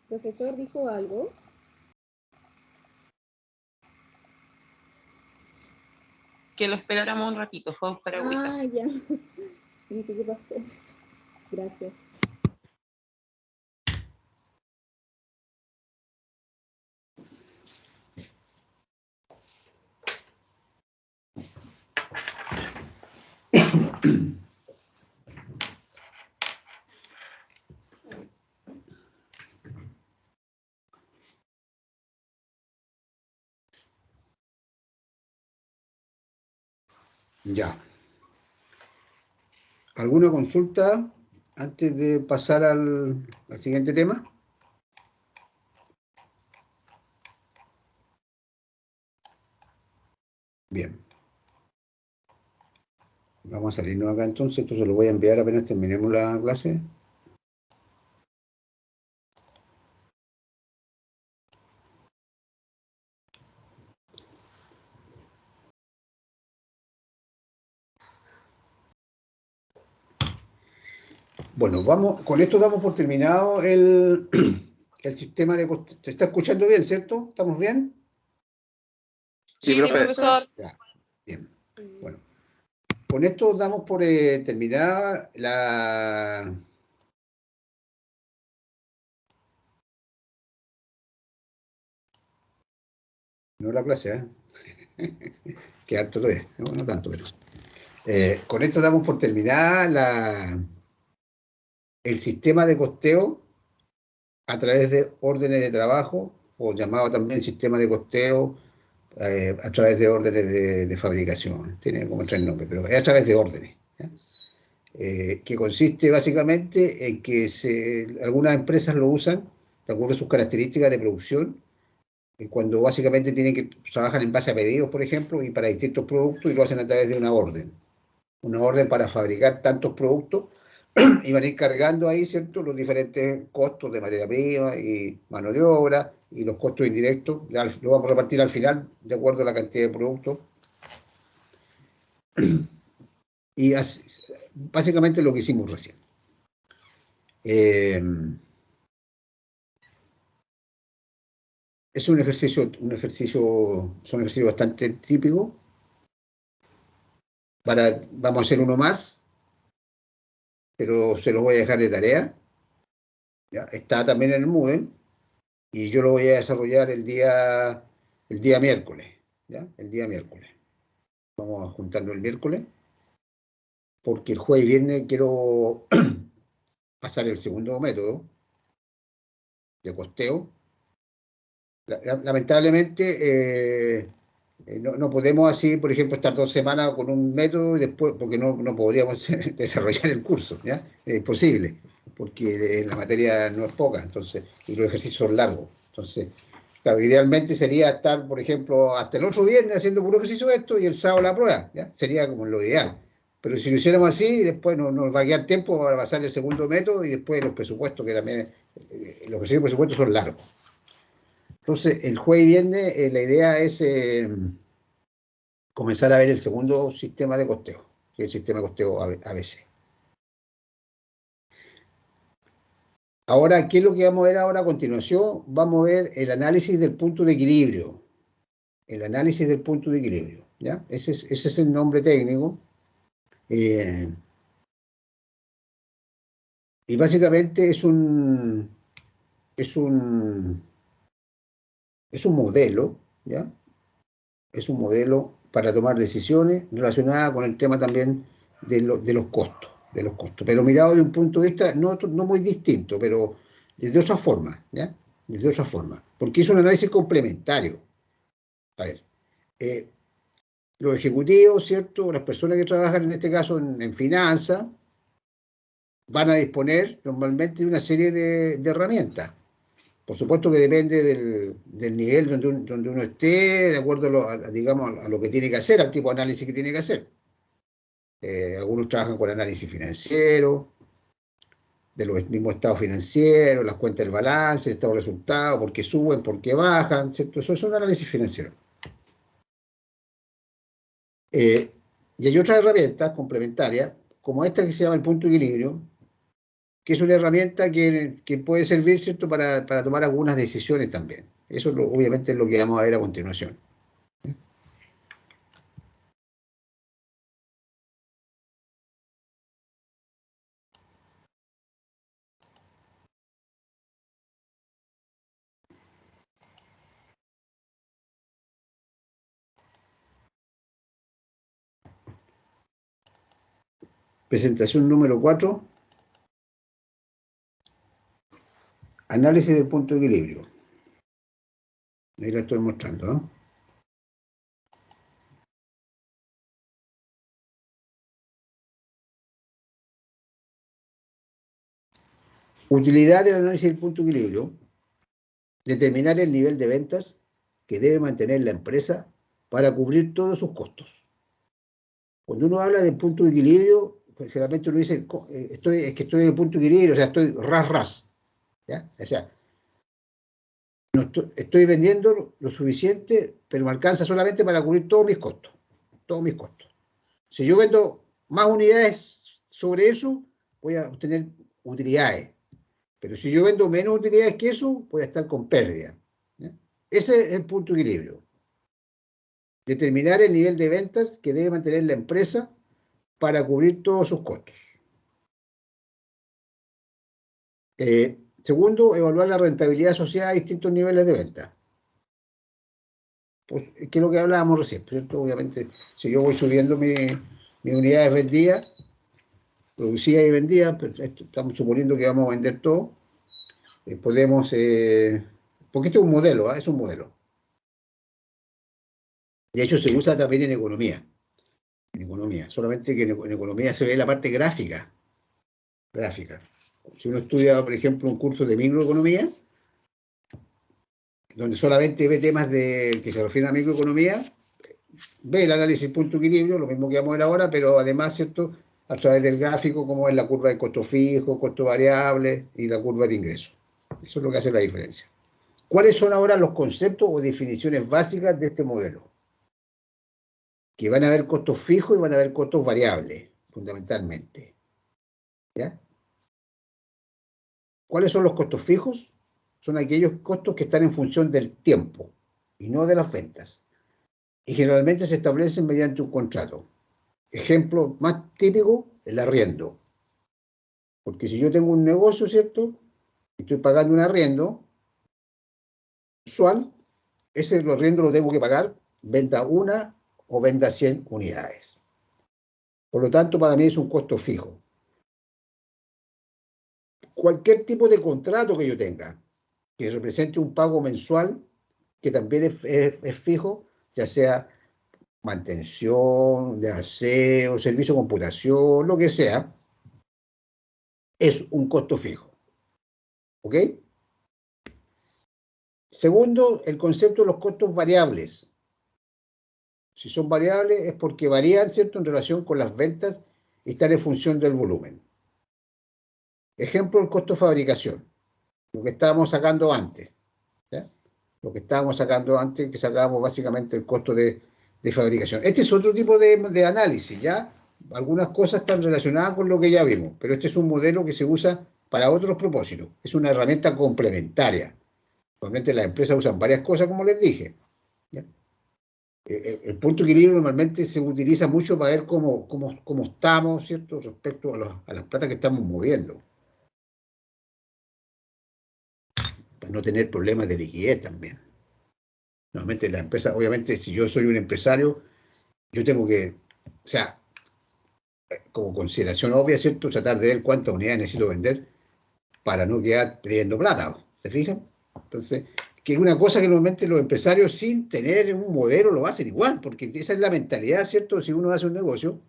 ¿Profesor dijo algo? Que lo esperáramos un ratito, fue a buscar agüita. Ah, ya. Dije, ¿qué pasó? Gracias. Ya. ¿Alguna consulta antes de pasar al siguiente tema? Bien. Vamos a salirnos acá entonces lo voy a enviar apenas terminemos la clase. Bueno, con esto damos por terminado el sistema de costeo. ¿Se está escuchando bien, cierto? ¿Estamos bien? Sí, profesor. Ya, bien. Bueno, con esto damos por terminada no la clase, que harto todavía, no tanto, pero con esto damos por terminada el sistema de costeo a través de órdenes de trabajo, o llamado también sistema de costeo a través de órdenes de fabricación. Tiene como 3 nombres, pero es a través de órdenes. Que consiste básicamente en que algunas empresas lo usan de acuerdo a sus características de producción, cuando básicamente trabajan en base a pedidos, por ejemplo, y para distintos productos, y lo hacen a través de una orden para fabricar tantos productos, y van a ir cargando ahí, ¿cierto?, los diferentes costos de materia prima y mano de obra, y los costos indirectos, ya lo vamos a repartir al final, de acuerdo a la cantidad de productos. Y básicamente lo que hicimos recién. Es un ejercicio bastante típico. Vamos a hacer uno más, pero se lo voy a dejar de tarea. ¿Ya? Está también en el Moodle y yo lo voy a desarrollar el día miércoles. ¿Ya? El día miércoles. Vamos a juntarlo el miércoles, porque el jueves y viernes quiero pasar el segundo método de costeo. Lamentablemente, no podemos así, por ejemplo, estar 2 semanas con un método y después, porque no podríamos desarrollar el curso, ¿ya? Es imposible, porque la materia no es poca, entonces, y los ejercicios son largos. Entonces, claro, idealmente sería estar, por ejemplo, hasta el otro viernes haciendo puro ejercicio de esto y el sábado la prueba, ¿ya? Sería como lo ideal. Pero si lo hiciéramos así, después nos va a quedar tiempo para pasar el segundo método y después los presupuestos, que también, los ejercicios de presupuesto son largos. Entonces, el jueves y viernes la idea es comenzar a ver el segundo sistema de costeo, que es el sistema de costeo ABC. Ahora, ¿qué es lo que vamos a ver ahora a continuación? Vamos a ver el análisis del punto de equilibrio. El análisis del punto de equilibrio, ¿ya? Ese es el nombre técnico. Y básicamente es un modelo, ¿ya? Es un modelo para tomar decisiones relacionadas con el tema también de los costos, pero mirado de un punto de vista no muy distinto, pero de otra forma, ¿ya? De otra forma, porque es un análisis complementario. A ver, los ejecutivos, ¿cierto? Las personas que trabajan en este caso en finanzas van a disponer normalmente de una serie de herramientas. Por supuesto que depende del nivel donde uno esté, de acuerdo digamos, a lo que tiene que hacer, al tipo de análisis que tiene que hacer. Algunos trabajan con análisis financiero, de los mismos estados financieros, las cuentas del balance, el estado de resultados, por qué suben, por qué bajan, ¿cierto? Eso es un análisis financiero. Y hay otras herramientas complementarias, como esta que se llama el punto de equilibrio, que es una herramienta que puede servir, ¿cierto?, para tomar algunas decisiones también. Eso obviamente es lo que vamos a ver a continuación. Presentación número 4. Análisis del punto de equilibrio. Ahí la estoy mostrando, ¿no? Utilidad del análisis del punto de equilibrio. Determinar el nivel de ventas que debe mantener la empresa para cubrir todos sus costos. Cuando uno habla del punto de equilibrio, pues generalmente uno dice, es que estoy en el punto de equilibrio, o sea, estoy ras. ¿Ya? O sea, estoy vendiendo lo suficiente, pero me alcanza solamente para cubrir todos mis costos. Todos mis costos. Si yo vendo más unidades sobre eso, voy a obtener utilidades. Pero si yo vendo menos utilidades que eso, voy a estar con pérdida. ¿Ya? Ese es el punto de equilibrio. Determinar el nivel de ventas que debe mantener la empresa para cubrir todos sus costos. Segundo, evaluar la rentabilidad asociada a distintos niveles de venta. Pues, que es lo que hablábamos recién, ¿cierto? Obviamente, si yo voy subiendo mis unidades vendidas, producidas y vendidas, pues estamos suponiendo que vamos a vender todo, podemos, porque esto es un modelo, es un modelo. De hecho, se usa también en economía. Solamente que en economía se ve la parte gráfica. Si uno estudia, por ejemplo, un curso de microeconomía, donde solamente ve temas que se refieren a microeconomía, ve el análisis punto de equilibrio, lo mismo que vamos a ver ahora, pero además, ¿cierto?, a través del gráfico, como es la curva de costo fijo, costo variable y la curva de ingreso. Eso es lo que hace la diferencia. ¿Cuáles son ahora los conceptos o definiciones básicas de este modelo? Que van a haber costos fijos y van a haber costos variables, fundamentalmente. ¿Ya? ¿Cuáles son los costos fijos? Son aquellos costos que están en función del tiempo y no de las ventas. Y generalmente se establecen mediante un contrato. Ejemplo más típico, el arriendo. Porque si yo tengo un negocio, ¿cierto? Estoy pagando un arriendo mensual, ese arriendo lo tengo que pagar, venda una o venda 100 unidades. Por lo tanto, para mí es un costo fijo. Cualquier tipo de contrato que yo tenga, que represente un pago mensual, que también es fijo, ya sea mantención, de aseo, servicio de computación, lo que sea, es un costo fijo. ¿Ok? Segundo, el concepto de los costos variables. Si son variables es porque varían, ¿cierto?, en relación con las ventas y están en función del volumen. Ejemplo, el costo de fabricación, lo que estábamos sacando antes. ¿Ya? Lo que estábamos sacando antes, que sacábamos básicamente el costo de fabricación. Este es otro tipo de análisis, ¿ya? Algunas cosas están relacionadas con lo que ya vimos, pero este es un modelo que se usa para otros propósitos. Es una herramienta complementaria. Normalmente las empresas usan varias cosas, como les dije. ¿Ya? El punto de equilibrio normalmente se utiliza mucho para ver cómo estamos, ¿cierto?, respecto a las plata que estamos moviendo. Para no tener problemas de liquidez también. Normalmente la empresa, obviamente, si yo soy un empresario, yo tengo que, o sea, como consideración obvia, ¿cierto?, tratar de ver cuántas unidades necesito vender para no quedar pidiendo plata, ¿se fijan? Entonces, que es una cosa que normalmente los empresarios, sin tener un modelo, lo hacen igual, porque esa es la mentalidad, ¿cierto? Si uno hace un negocio,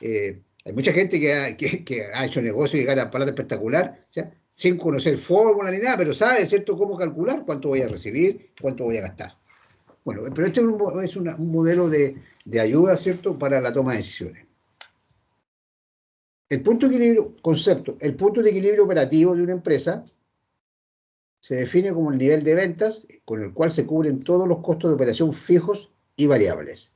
hay mucha gente que ha hecho negocio y gana plata espectacular, o sea, sin conocer fórmula ni nada, pero sabe, ¿cierto?, cómo calcular cuánto voy a recibir, cuánto voy a gastar. Bueno, pero este es un modelo de ayuda, ¿cierto?, para la toma de decisiones. El punto de equilibrio, concepto, el punto de equilibrio operativo de una empresa se define como el nivel de ventas con el cual se cubren todos los costos de operación fijos y variables.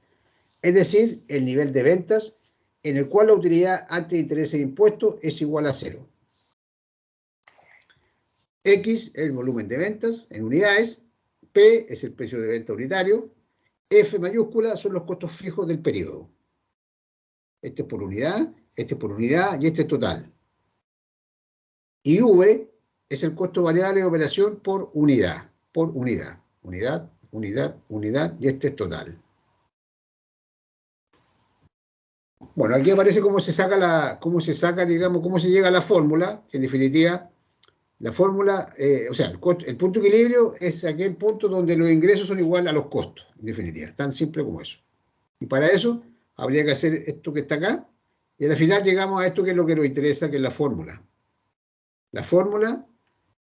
Es decir, el nivel de ventas en el cual la utilidad antes de intereses e impuestos es igual a 0. X es el volumen de ventas en unidades, P es el precio de venta unitario, F mayúscula son los costos fijos del periodo. Este es por unidad y este es total. Y V es el costo variable de operación por unidad, unidad, y este es total. Bueno, aquí aparece cómo se saca, digamos, cómo se llega a la fórmula. En definitiva, la fórmula, o sea, el punto de equilibrio es aquel punto donde los ingresos son iguales a los costos, en definitiva, tan simple como eso. Y para eso habría que hacer esto que está acá, y al final llegamos a esto que es lo que nos interesa, que es la fórmula. La fórmula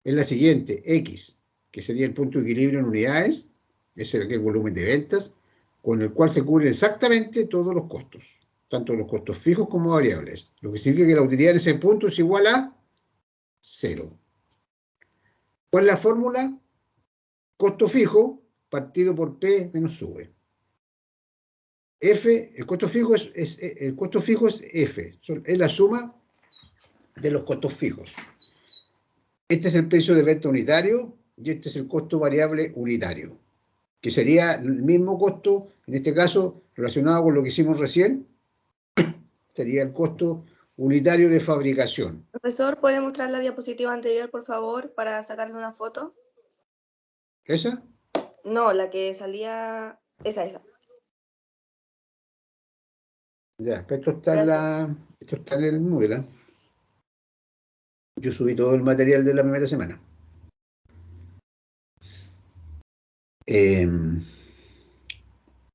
es la siguiente: X, que sería el punto de equilibrio en unidades, es el volumen de ventas, con el cual se cubren exactamente todos los costos, tanto los costos fijos como variables, lo que significa que la utilidad en ese punto es igual a 0. ¿Cuál es la fórmula? Costo fijo partido por P menos V. F, el costo fijo es F, es la suma de los costos fijos. Este es el precio de venta unitario y este es el costo variable unitario, que sería el mismo costo, en este caso, relacionado con lo que hicimos recién, sería el costo unitario de fabricación. Profesor, ¿puede mostrar la diapositiva anterior, por favor, para sacarle una foto? ¿Esa? No, la que salía... Esa. Ya, esto está en el Moodle. Yo subí todo el material de la primera semana.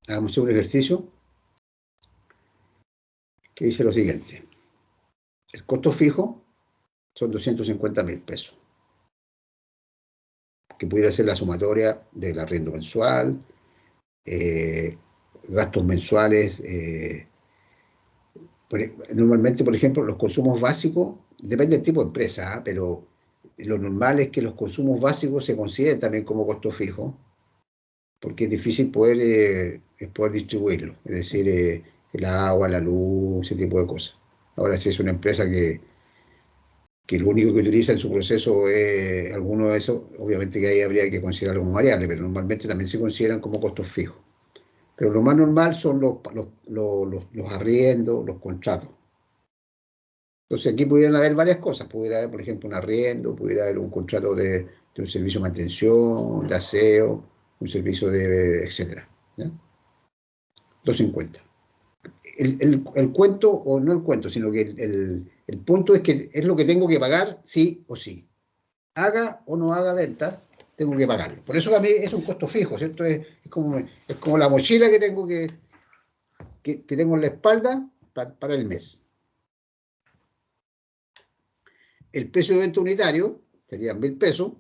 Hagamos un ejercicio que dice lo siguiente. El costo fijo son 250.000 pesos, que pudiera ser la sumatoria del arriendo mensual, gastos mensuales. Normalmente, por ejemplo, los consumos básicos, depende del tipo de empresa, pero lo normal es que los consumos básicos se consideren también como costo fijo, porque es difícil poder distribuirlo, es decir, el agua, la luz, ese tipo de cosas. Ahora, si es una empresa que que lo único que utiliza en su proceso es alguno de esos, obviamente que ahí habría que considerarlo como variable, pero normalmente también se consideran como costos fijos. Pero lo más normal son los arriendos, los contratos. Entonces aquí pudieran haber varias cosas. Pudiera haber, por ejemplo, un arriendo, pudiera haber un contrato de un servicio de mantención, de aseo, un servicio de, etcétera. ¿Ya? 250. El cuento, o no el cuento, sino que el punto es que es lo que tengo que pagar sí o sí. Haga o no haga ventas, tengo que pagarlo. Por eso para mí es un costo fijo, ¿cierto? Es como la mochila que tengo que tengo en la espalda para el mes. El precio de venta unitario serían 1.000 pesos.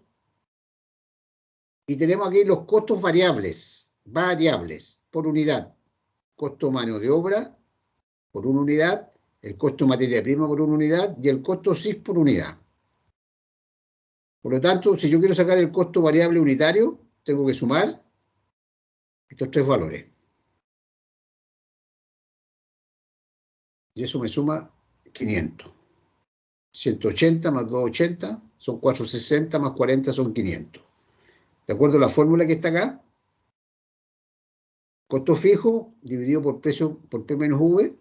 Y tenemos aquí los costos variables por unidad. Costo mano de obra por una unidad, el costo materia prima por una unidad y el costo SIF por unidad. Por lo tanto, si yo quiero sacar el costo variable unitario, tengo que sumar estos tres valores. Y eso me suma 500. 180 más 280 son 460 más 40 son 500. De acuerdo a la fórmula que está acá, costo fijo dividido por precio por P menos V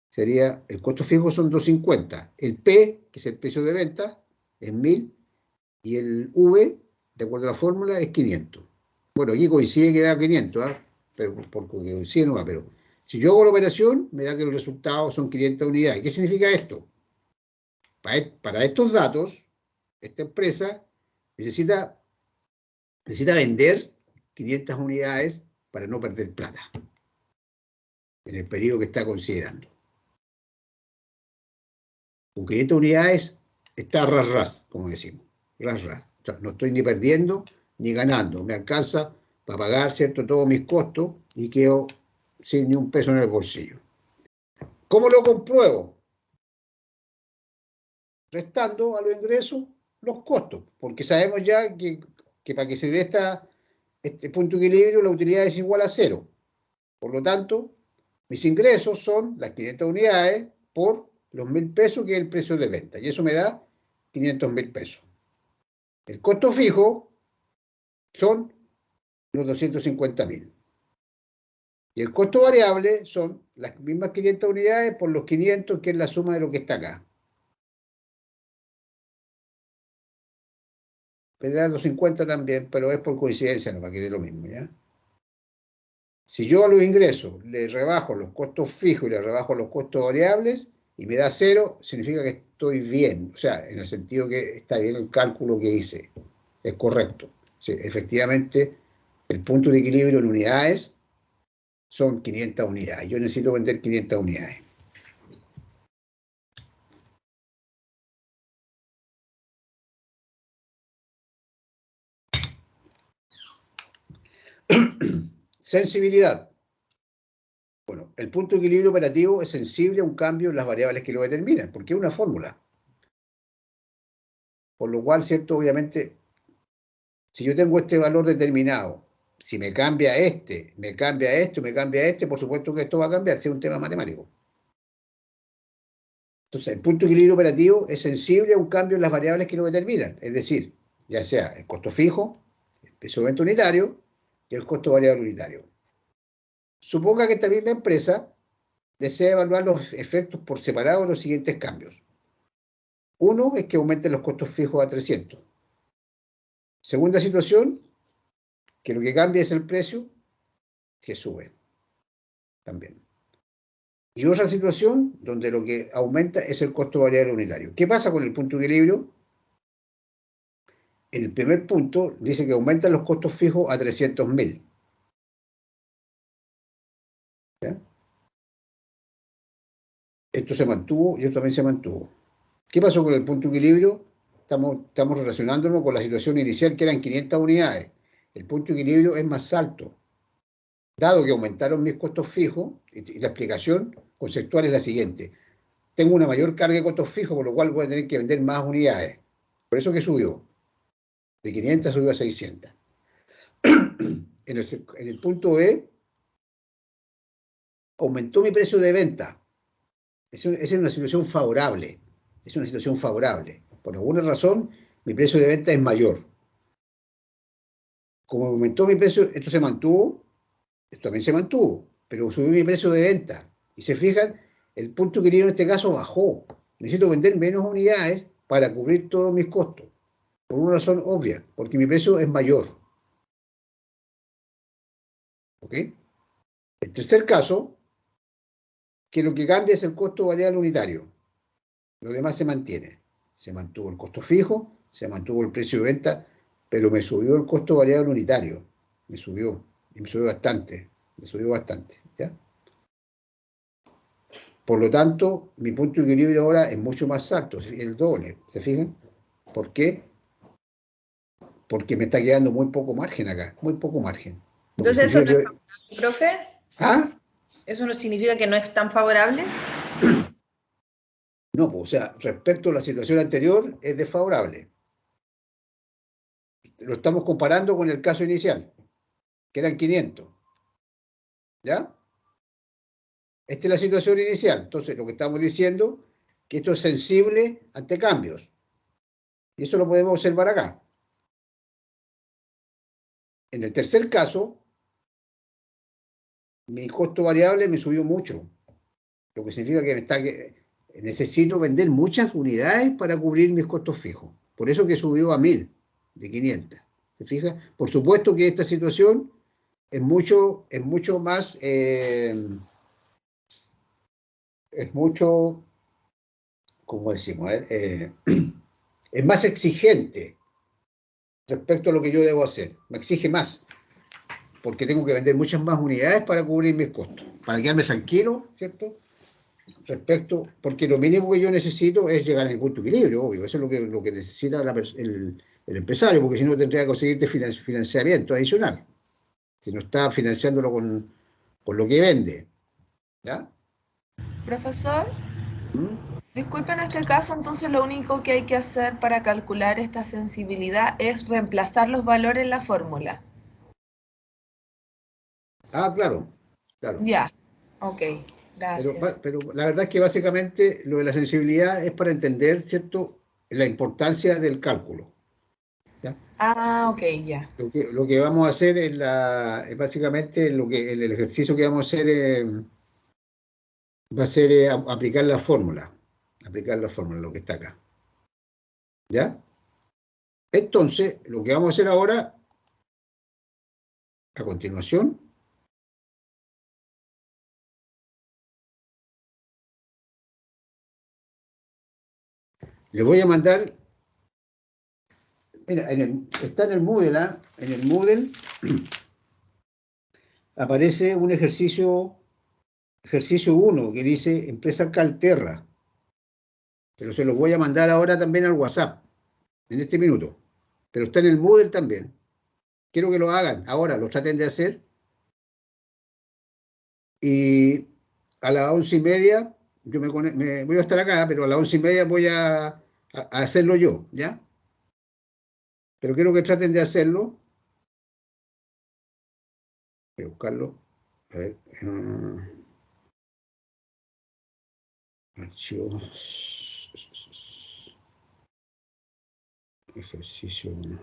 sería, el costo fijo son 250. El P, que es el precio de venta, es 1.000 y el V, de acuerdo a la fórmula, es 500. Bueno, aquí coincide que da 500, pero porque coincide no va, pero si yo hago la operación, me da que los resultados son 500 unidades. ¿Qué significa esto? Para estos datos, esta empresa necesita vender 500 unidades para no perder plata en el periodo que está considerando. Con 500 unidades está ras, como decimos, ras. O sea, no estoy ni perdiendo ni ganando, me alcanza para pagar, ¿cierto?, todos mis costos y quedo sin ni un peso en el bolsillo. ¿Cómo lo compruebo? Restando a los ingresos los costos, porque sabemos ya que para que se dé este punto de equilibrio la utilidad es igual a 0. Por lo tanto, mis ingresos son las 500 unidades por los 1.000 pesos, que es el precio de venta, y eso me da 500.000 pesos. El costo fijo son los 250.000. Y el costo variable son las mismas 500 unidades por los 500, que es la suma de lo que está acá. Me da 250 también, pero es por coincidencia, no para que dé lo mismo, ¿ya? Si yo a los ingresos le rebajo los costos fijos y le rebajo los costos variables y me da 0, significa que estoy bien. O sea, en el sentido que está bien el cálculo que hice. Es correcto. Sí, efectivamente, el punto de equilibrio en unidades son 500 unidades. Yo necesito vender 500 unidades. Sensibilidad. Bueno, el punto de equilibrio operativo es sensible a un cambio en las variables que lo determinan, porque es una fórmula. Por lo cual, ¿cierto? Obviamente, si yo tengo este valor determinado, si me cambia este, me cambia esto, me cambia este, por supuesto que esto va a cambiar, si es un tema matemático. Entonces, el punto de equilibrio operativo es sensible a un cambio en las variables que lo determinan, es decir, ya sea el costo fijo, el precio de venta unitario y el costo variable unitario. Suponga que esta misma empresa desea evaluar los efectos por separado de los siguientes cambios. Uno es que aumenten los costos fijos a 300. Segunda situación, que lo que cambia es el precio, que sube también. Y otra situación donde lo que aumenta es el costo variable unitario. ¿Qué pasa con el punto de equilibrio? En el primer punto dice que aumentan los costos fijos a 300.000. ¿Ya? Esto se mantuvo y esto también se mantuvo. ¿Qué pasó con el punto de equilibrio? Estamos relacionándonos con la situación inicial, que eran 500 unidades. El punto de equilibrio es más alto. Dado que aumentaron mis costos fijos, y la explicación conceptual es la siguiente. Tengo una mayor carga de costos fijos, por lo cual voy a tener que vender más unidades. Por eso que subió. De 500 subió a 600. En el punto B, aumentó mi precio de venta. Esa es una situación favorable. Es una situación favorable. Por alguna razón, mi precio de venta es mayor. Como aumentó mi precio, esto se mantuvo, esto también se mantuvo, pero subí mi precio de venta. Y se fijan, el punto de equilibrio en este caso bajó. Necesito vender menos unidades para cubrir todos mis costos. Por una razón obvia, porque mi precio es mayor. ¿Ok? El tercer caso, que lo que cambia es el costo variable unitario. Lo demás se mantiene. Se mantuvo el costo fijo, se mantuvo el precio de venta, pero me subió el costo variable unitario. Me subió, y me subió bastante. Me subió bastante, ¿ya? Por lo tanto, mi punto de equilibrio ahora es mucho más alto, el doble, ¿se fijan? ¿Por qué? Porque me está quedando muy poco margen acá, muy poco margen. Entonces, ¿eso no es favorable, profe? ¿Ah? ¿Eso no significa que no es tan favorable? No, pues, o sea, respecto a la situación anterior, es desfavorable. Lo estamos comparando con el caso inicial, que eran 500. ¿Ya? Esta es la situación inicial. Entonces, lo que estamos diciendo que esto es sensible ante cambios. Y eso lo podemos observar acá. En el tercer caso, mi costo variable me subió mucho, lo que significa que necesito vender muchas unidades para cubrir mis costos fijos. Por eso que subió a 1000 de 500. ¿Se fija? Por supuesto que esta situación es mucho más, es mucho, ¿cómo decimos? Es más exigente respecto a lo que yo debo hacer. Me exige más, porque tengo que vender muchas más unidades para cubrir mis costos, para quedarme tranquilo, ¿cierto? Respecto, porque lo mínimo que yo necesito es llegar al punto de equilibrio, obvio, eso es lo que necesita el empresario, porque si no tendría que conseguirte financiamiento adicional, si no está financiándolo con lo que vende. ¿Ya? Profesor, ¿Mm? disculpe, en este caso, entonces lo único que hay que hacer para calcular esta sensibilidad es reemplazar los valores en la fórmula. Ah, claro, claro. Ya, ok, gracias. Pero la verdad es que básicamente lo de la sensibilidad es para entender, ¿cierto?, la importancia del cálculo. ¿Ya? Ah, ok, ya. Lo que vamos a hacer es básicamente el ejercicio que vamos a hacer va a ser aplicar la fórmula, lo que está acá. ¿Ya? Entonces, lo que vamos a hacer ahora, a continuación, le voy a mandar, mira, está en el Moodle, ¿ah? En el Moodle aparece un ejercicio 1 que dice Empresa Calterra, pero se los voy a mandar ahora también al WhatsApp, en este minuto, pero está en el Moodle también. Quiero que lo hagan ahora, lo traten de hacer, y a las 11:30, yo voy a estar acá, pero a las 11:30 voy a hacerlo yo, ¿ya? Pero quiero que traten de hacerlo. Voy a buscarlo. A ver. Archivos. Ejercicio 1.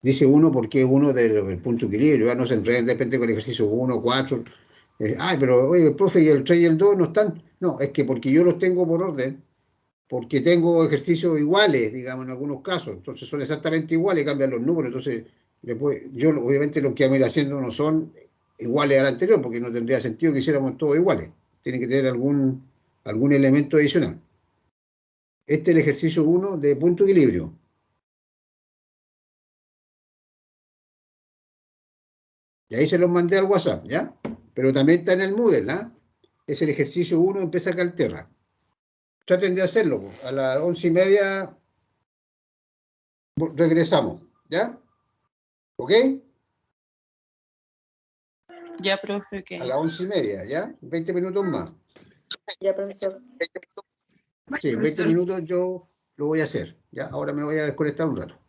Dice 1 porque es uno del punto de equilibrio. Ya no se enreden de repente con el ejercicio 1, 4. Ay, pero oye, el profe y el 3 y el 2 no están. No, es que porque yo los tengo por orden, porque tengo ejercicios iguales, digamos, en algunos casos. Entonces son exactamente iguales, cambian los números. Entonces, yo obviamente lo que vamos a ir haciendo no son iguales al anterior, porque no tendría sentido que hiciéramos todos iguales. Tiene que tener algún elemento adicional. Este es el ejercicio 1 de punto de equilibrio. Y ahí se los mandé al WhatsApp, ¿ya? Pero también está en el Moodle, ¿ah? Es el ejercicio 1, empieza Calterra. Traten de hacerlo, po. A las 11:30 regresamos, ¿ya? ¿Ok? Ya, profe, A que las 11:30, ¿ya? 20 minutos más. Ya, profesor. Sí, 20 minutos yo lo voy a hacer, ¿ya? Ahora me voy a desconectar un rato.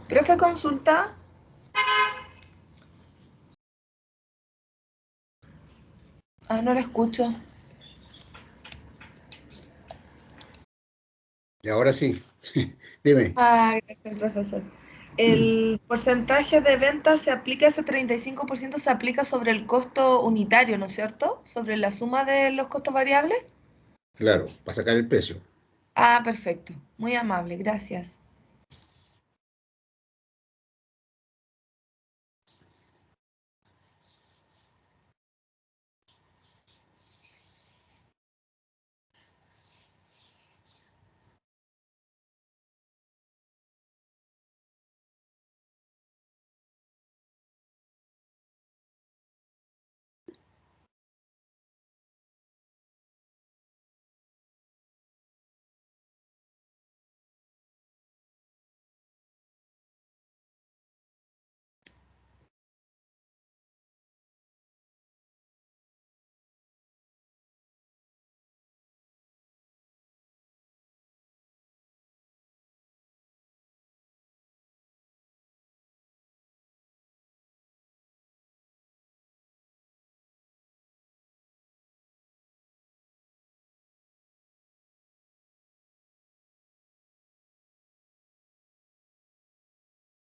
Profe, consulta. Ah, no la escucho. Y ahora sí. Dime. Ah, gracias, profesor. El porcentaje de ventas se aplica, ese 35% se aplica sobre el costo unitario, ¿no es cierto? Sobre la suma de los costos variables. Claro, para sacar el precio. Ah, perfecto. Muy amable, gracias.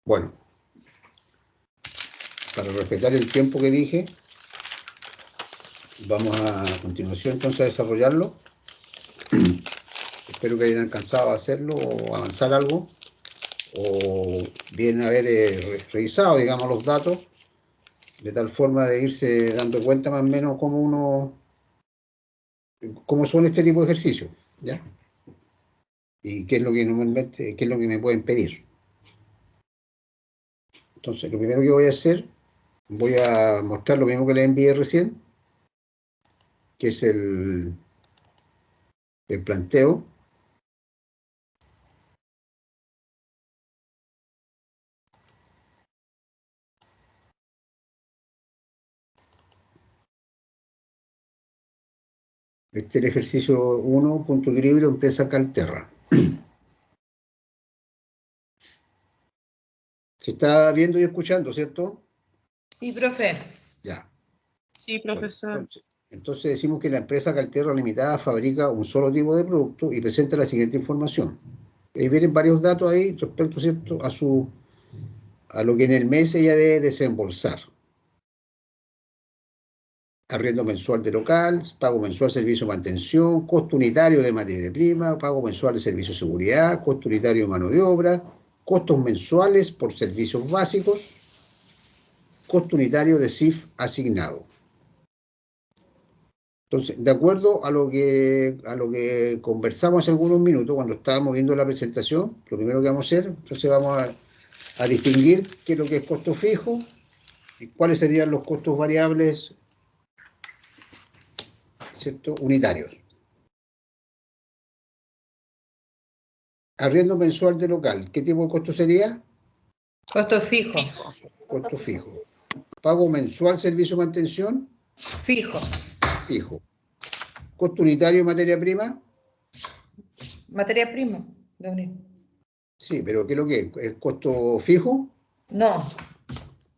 Bueno, para respetar el tiempo que dije, vamos a continuación entonces a desarrollarlo. Espero que hayan alcanzado a hacerlo o avanzar algo, o bien haber revisado, digamos, los datos, de tal forma de irse dando cuenta más o menos cómo son este tipo de ejercicios, ¿ya? Y qué es lo que normalmente, qué es lo que me pueden pedir. Entonces, lo primero que voy a hacer, voy a mostrar lo mismo que les envié recién, que es el planteo. Este es el ejercicio 1, punto de equilibrio, empresa Calterra. Se está viendo y escuchando, ¿cierto? Sí, profe. Ya. Sí, Bueno, profesor. entonces decimos que la empresa Calterra Limitada fabrica un solo tipo de producto y presenta la siguiente información. Vienen varios datos ahí respecto, ¿cierto?, a lo que en el mes ella debe desembolsar. Arriendo mensual de local, pago mensual de servicio de mantención, costo unitario de materia prima, pago mensual de servicio de seguridad, costo unitario de mano de obra, costos mensuales por servicios básicos, costo unitario de CIF asignado. Entonces, de acuerdo a lo que conversamos hace algunos minutos cuando estábamos viendo la presentación, lo primero que vamos a hacer, entonces vamos a distinguir qué es lo que es costo fijo y cuáles serían los costos variables, ¿cierto?, unitarios. Arriendo mensual de local, ¿qué tipo de costo sería? Costo fijo. Costo fijo. Pago mensual servicio de mantención, Fijo. fijo. Costo unitario de materia prima, Materia prima. De unir. sí, pero ¿qué es lo que es? ¿Es costo fijo? No.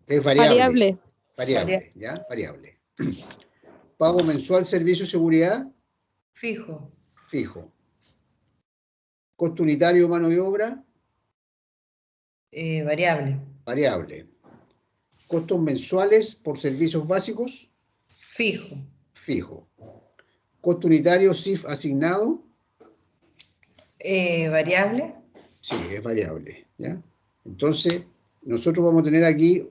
Es variable. Variable, ¿ya? Variable. Pago mensual servicio de seguridad, Fijo. fijo. Costo unitario de mano de obra, Variable. variable. Costos mensuales por servicios básicos, Fijo. fijo. Costo unitario CIF asignado, Variable. sí, es variable, ¿ya? Entonces, nosotros vamos a tener aquí,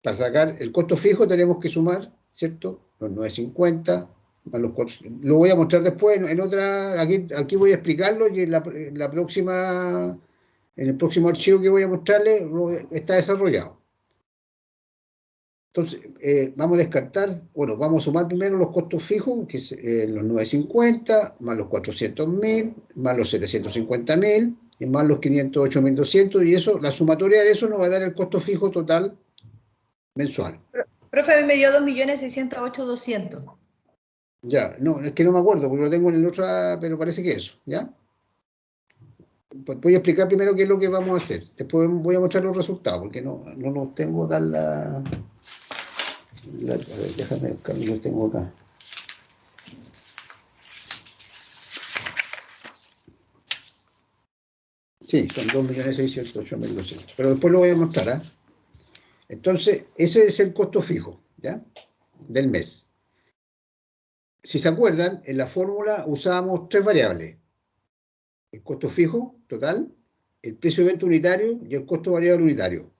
para sacar el costo fijo tenemos que sumar, ¿cierto?, los 950 más los 4. Lo voy a mostrar después en otra, aquí voy a explicarlo y en la próxima, en el próximo archivo que voy a mostrarle está desarrollado. Entonces, vamos a descartar, bueno, vamos a sumar primero los costos fijos, que es los 950, más los 400.000, más los 750.000, y más los 508.200, y eso, la sumatoria de eso nos va a dar el costo fijo total mensual. Profe, a mí me dio 2.608.200. Ya, no, es que no me acuerdo, porque lo tengo en el otro, pero parece que eso, ¿ya? voy a explicar primero qué es lo que vamos a hacer. Después voy a mostrar los resultados, porque no los tengo acá en la... A ver, déjame buscar, los tengo acá. Sí, son 2.608.200. Pero después lo voy a mostrar, ¿eh? Entonces, ese es el costo fijo, ¿ya? Del mes. Si se acuerdan, en la fórmula usábamos 3 variables. El costo fijo total, el precio de venta unitario y el costo variable unitario.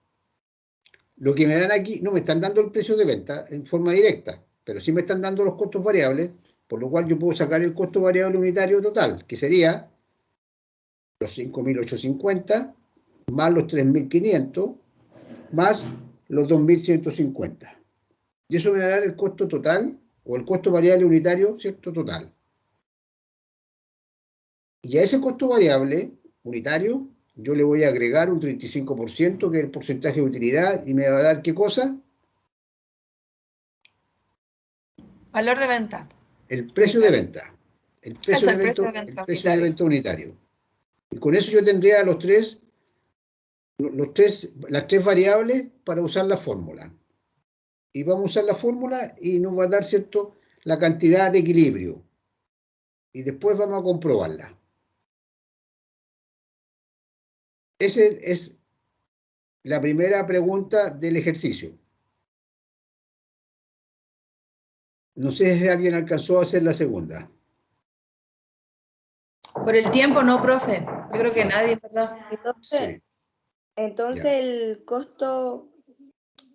Lo que me dan aquí, no me están dando el precio de venta en forma directa, pero sí me están dando los costos variables, por lo cual yo puedo sacar el costo variable unitario total, que sería los 5.850 más los 3.500 más los 2.150. Y eso me va a dar el costo total, o el costo variable unitario, ¿cierto? Total. Y a ese costo variable unitario, yo le voy a agregar un 35%, que es el porcentaje de utilidad, y me va a dar ¿qué cosa? Valor de venta. El precio de venta. El precio, Eso, de, el venta, precio de venta el precio de unitario. venta unitario. Y con eso yo tendría las tres variables para usar la fórmula. Y vamos a usar la fórmula y nos va a dar, ¿cierto?, la cantidad de equilibrio. Y después vamos a comprobarla. Esa es la primera pregunta del ejercicio. No sé si alguien alcanzó a hacer la segunda. Por el tiempo, no, profe. Yo creo que nadie, ¿verdad? Entonces, Sí, ya. el costo,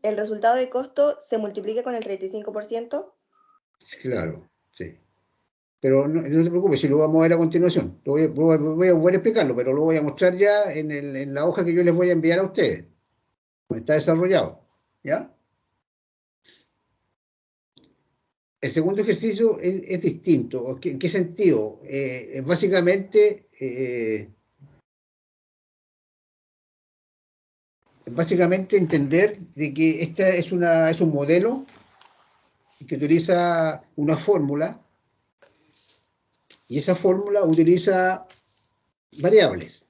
el resultado de costo se multiplica con el 35%. Claro, sí. Pero no te preocupes, si lo vamos a ver a continuación. Voy a volver a explicarlo, pero lo voy a mostrar ya en la hoja que yo les voy a enviar a ustedes. Está desarrollado. ¿Ya? El segundo ejercicio es distinto. ¿En qué sentido? Básicamente entender de que esta es un modelo que utiliza una fórmula, y esa fórmula utiliza variables,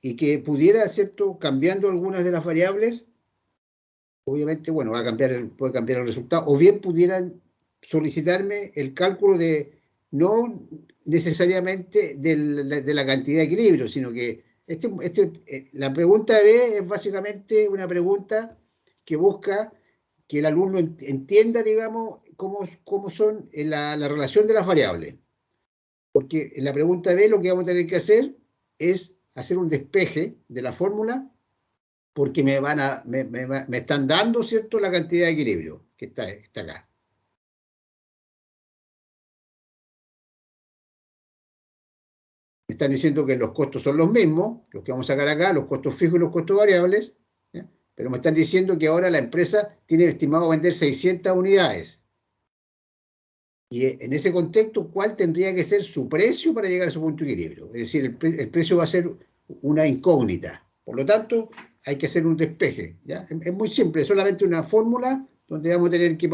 y que pudiera, ¿cierto?, cambiando algunas de las variables, obviamente, bueno, puede cambiar el resultado, o bien pudieran solicitarme el cálculo de, no necesariamente de la cantidad de equilibrio, sino que la pregunta B es básicamente una pregunta que busca que el alumno entienda, digamos, cómo son la relación de las variables. Porque en la pregunta B lo que vamos a tener que hacer es hacer un despeje de la fórmula, porque me están dando, ¿cierto?, la cantidad de equilibrio que está acá. Me están diciendo que los costos son los mismos, los que vamos a sacar acá, los costos fijos y los costos variables, ¿ya? Pero me están diciendo que ahora la empresa tiene estimado vender 600 unidades. Y en ese contexto, ¿cuál tendría que ser su precio para llegar a su punto de equilibrio? Es decir, el precio va a ser una incógnita. Por lo tanto, hay que hacer un despeje, ¿ya? Es muy simple, es solamente una fórmula donde vamos a tener que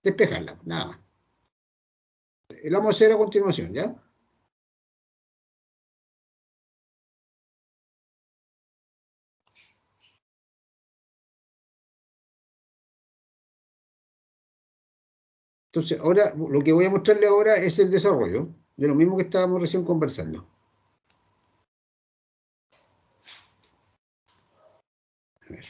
despejarla, nada más. Lo vamos a hacer a continuación, ¿ya? Entonces, ahora, lo que voy a mostrarle ahora es el desarrollo de lo mismo que estábamos recién conversando. A ver.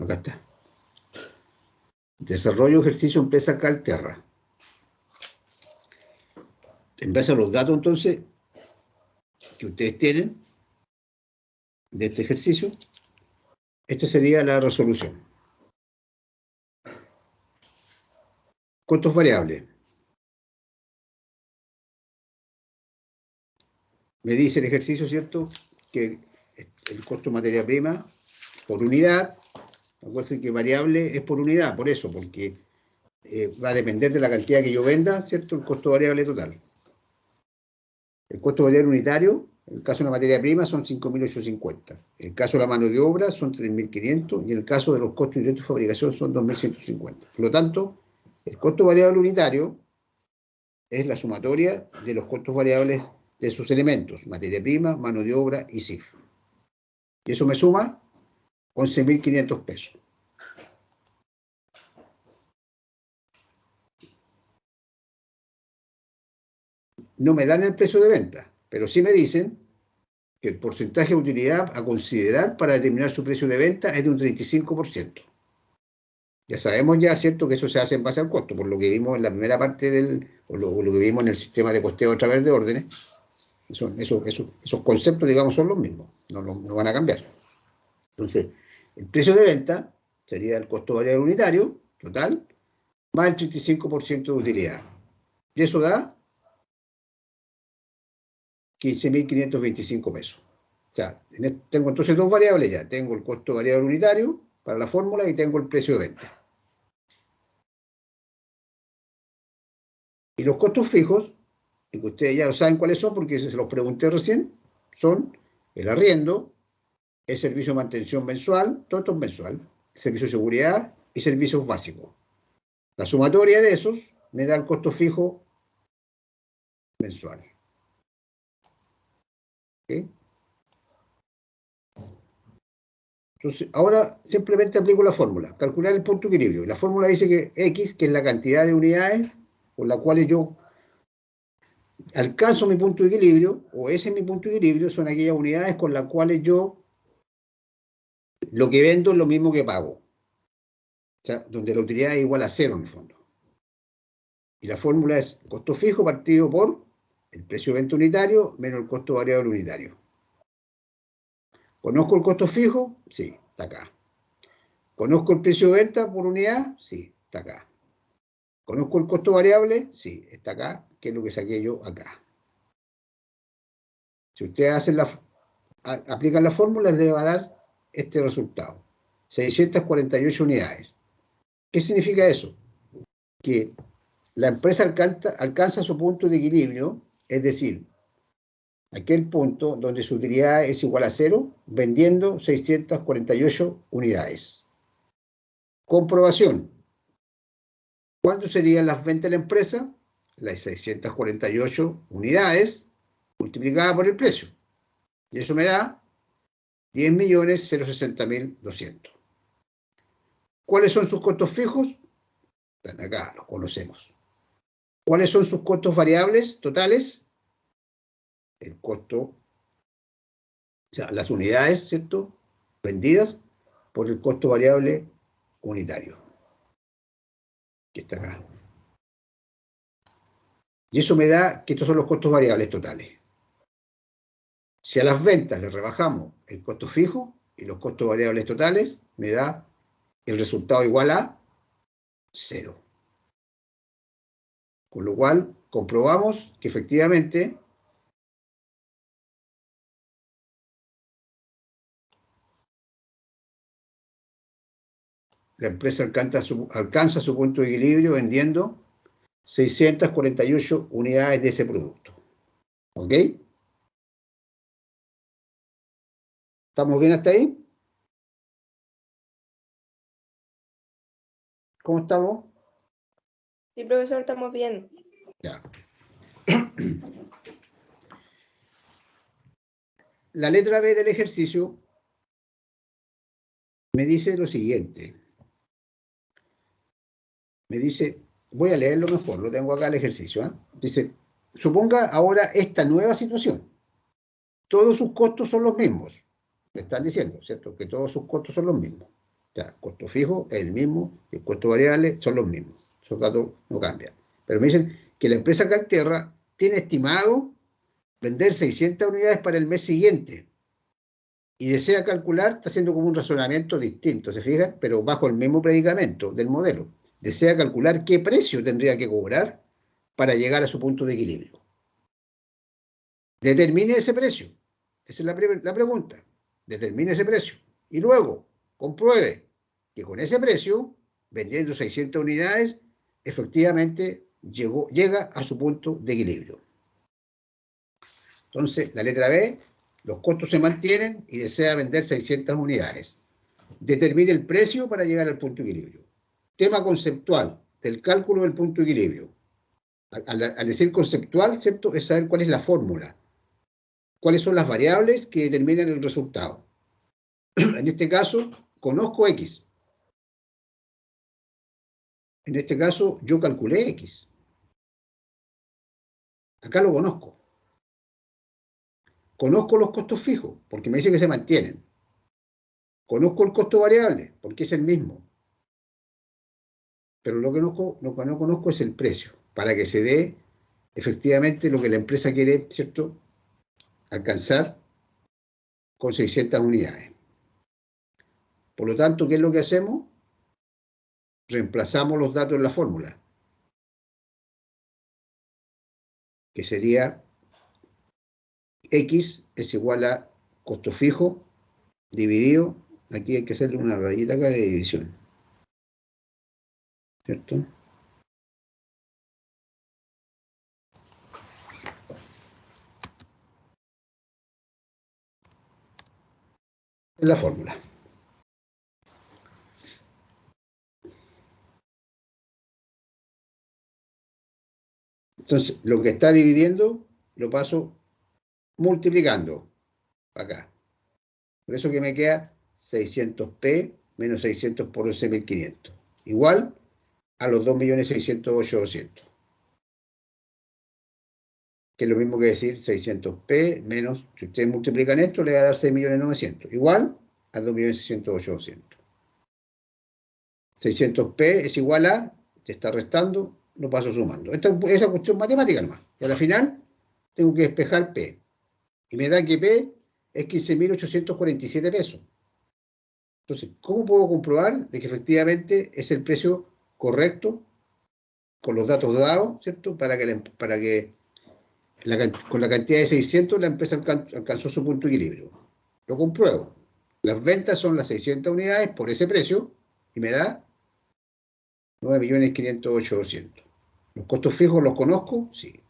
Acá está. Desarrollo ejercicio empresa Calterra. En base a los datos, entonces, que ustedes tienen de este ejercicio, esta sería la resolución. Costos variables. me dice el ejercicio, ¿cierto?, que el costo de materia prima por unidad, acuérdense que variable es por unidad, por eso, porque va a depender de la cantidad que yo venda, ¿cierto?, el costo variable total. El costo variable unitario, en el caso de la materia prima, son 5.850. En el caso de la mano de obra, son 3.500. Y en el caso de los costos indirectos de fabricación, son 2.150. Por lo tanto, el costo variable unitario es la sumatoria de los costos variables de sus elementos, materia prima, mano de obra y CIF. Y eso me suma 11.500 pesos. No me dan el precio de venta, pero sí me dicen que el porcentaje de utilidad a considerar para determinar su precio de venta es de un 35%. Ya sabemos ya, ¿cierto?, que eso se hace en base al costo, por lo que vimos en la primera parte o lo que vimos en el sistema de costeo a través de órdenes. Esos conceptos, digamos, son los mismos, no van a cambiar. Entonces, el precio de venta sería el costo variable unitario, total, más el 35% de utilidad. Y eso da 15.525 pesos. O sea, tengo entonces dos variables ya. Tengo el costo variable unitario para la fórmula y tengo el precio de venta. Y los costos fijos, y que ustedes ya lo saben cuáles son porque se los pregunté recién, son el arriendo, el servicio de mantención mensual, todo esto es mensual, el servicio de seguridad y servicios básicos. La sumatoria de esos me da el costo fijo mensual. ¿Okay? Entonces, ahora simplemente aplico la fórmula, calcular el punto de equilibrio. La fórmula dice que X, que es la cantidad de unidades con las cuales yo alcanzo mi punto de equilibrio, o ese es mi punto de equilibrio, son aquellas unidades con las cuales yo lo que vendo es lo mismo que pago. O sea, donde la utilidad es igual a cero en el fondo. Y la fórmula es costo fijo partido por el precio de venta unitario menos el costo variable unitario. ¿Conozco el costo fijo? Sí, está acá. ¿Conozco el precio de venta por unidad? Sí, está acá. ¿Conozco el costo variable? Sí, está acá, que es lo que saqué yo acá. Si ustedes aplican la fórmula, les va a dar este resultado. 648 unidades. ¿Qué significa eso? Que la empresa alcanza su punto de equilibrio, es decir, aquel punto donde su utilidad es igual a cero, vendiendo 648 unidades. Comprobación. ¿Cuánto serían las ventas de la empresa? Las 648 unidades multiplicadas por el precio. Y eso me da 10.060.200. ¿Cuáles son sus costos fijos? Están acá, los conocemos. ¿Cuáles son sus costos variables totales? El costo, o sea, las unidades, ¿cierto?, vendidas por el costo variable unitario, que está acá. Y eso me da que estos son los costos variables totales. Si a las ventas le rebajamos el costo fijo y los costos variables totales, me da el resultado igual a 0. Con lo cual, comprobamos que efectivamente la empresa alcanza su punto de equilibrio vendiendo 648 unidades de ese producto. ¿Ok? ¿Estamos bien hasta ahí? ¿Cómo estamos? Sí, profesor, estamos bien. Ya. La letra B del ejercicio me dice lo siguiente. Me dice, voy a leerlo mejor, lo tengo acá el ejercicio. ¿Eh? Dice, suponga ahora esta nueva situación. Todos sus costos son los mismos. Me están diciendo, ¿cierto? Que todos sus costos son los mismos. O sea, costo fijo es el mismo, el costo variable son los mismos. Esos datos no cambian. Pero me dicen que la empresa Calterra tiene estimado vender 600 unidades para el mes siguiente y desea calcular, está haciendo como un razonamiento distinto, ¿se fijan? Pero bajo el mismo predicamento del modelo. Desea calcular qué precio tendría que cobrar para llegar a su punto de equilibrio. Determine ese precio. Esa es la pregunta. Determine ese precio. Y luego, compruebe que con ese precio, vendiendo 600 unidades, efectivamente llega a su punto de equilibrio. Entonces, la letra B, los costos se mantienen y desea vender 600 unidades. Determine el precio para llegar al punto de equilibrio. Tema conceptual del cálculo del punto de equilibrio. Al decir conceptual, ¿cierto?, es saber cuál es la fórmula, cuáles son las variables que determinan el resultado. En este caso, conozco X. En este caso, yo calculé X. Acá lo conozco. Conozco los costos fijos, porque me dice que se mantienen. Conozco el costo variable, porque es el mismo. Pero lo que no conozco es el precio, para que se dé efectivamente lo que la empresa quiere, ¿cierto?, alcanzar con 600 unidades. Por lo tanto, ¿qué es lo que hacemos? Reemplazamos los datos en la fórmula, que sería X es igual a costo fijo dividido, aquí hay que hacerle una rayita acá de división, ¿cierto? Es la fórmula. Entonces, lo que está dividiendo lo paso multiplicando acá. Por eso que me queda 600p menos 600 por 11.500. Igual a los 2.608.200. Que es lo mismo que decir 600p menos, si ustedes multiplican esto, le va a dar 6.900.000. Igual a 2.608.200. 600p es igual a, te está restando, lo paso sumando. Esa es cuestión matemática nomás. Y a la final tengo que despejar p. Y me da que p es 15.847 pesos. Entonces, ¿cómo puedo comprobar de que efectivamente es el precio correcto con los datos dados, ¿cierto? Para que con la cantidad de 600 la empresa alcanzó su punto de equilibrio. Lo compruebo. Las ventas son las 600 unidades por ese precio y me da 9.508.200. ¿Los costos fijos los conozco? Sí.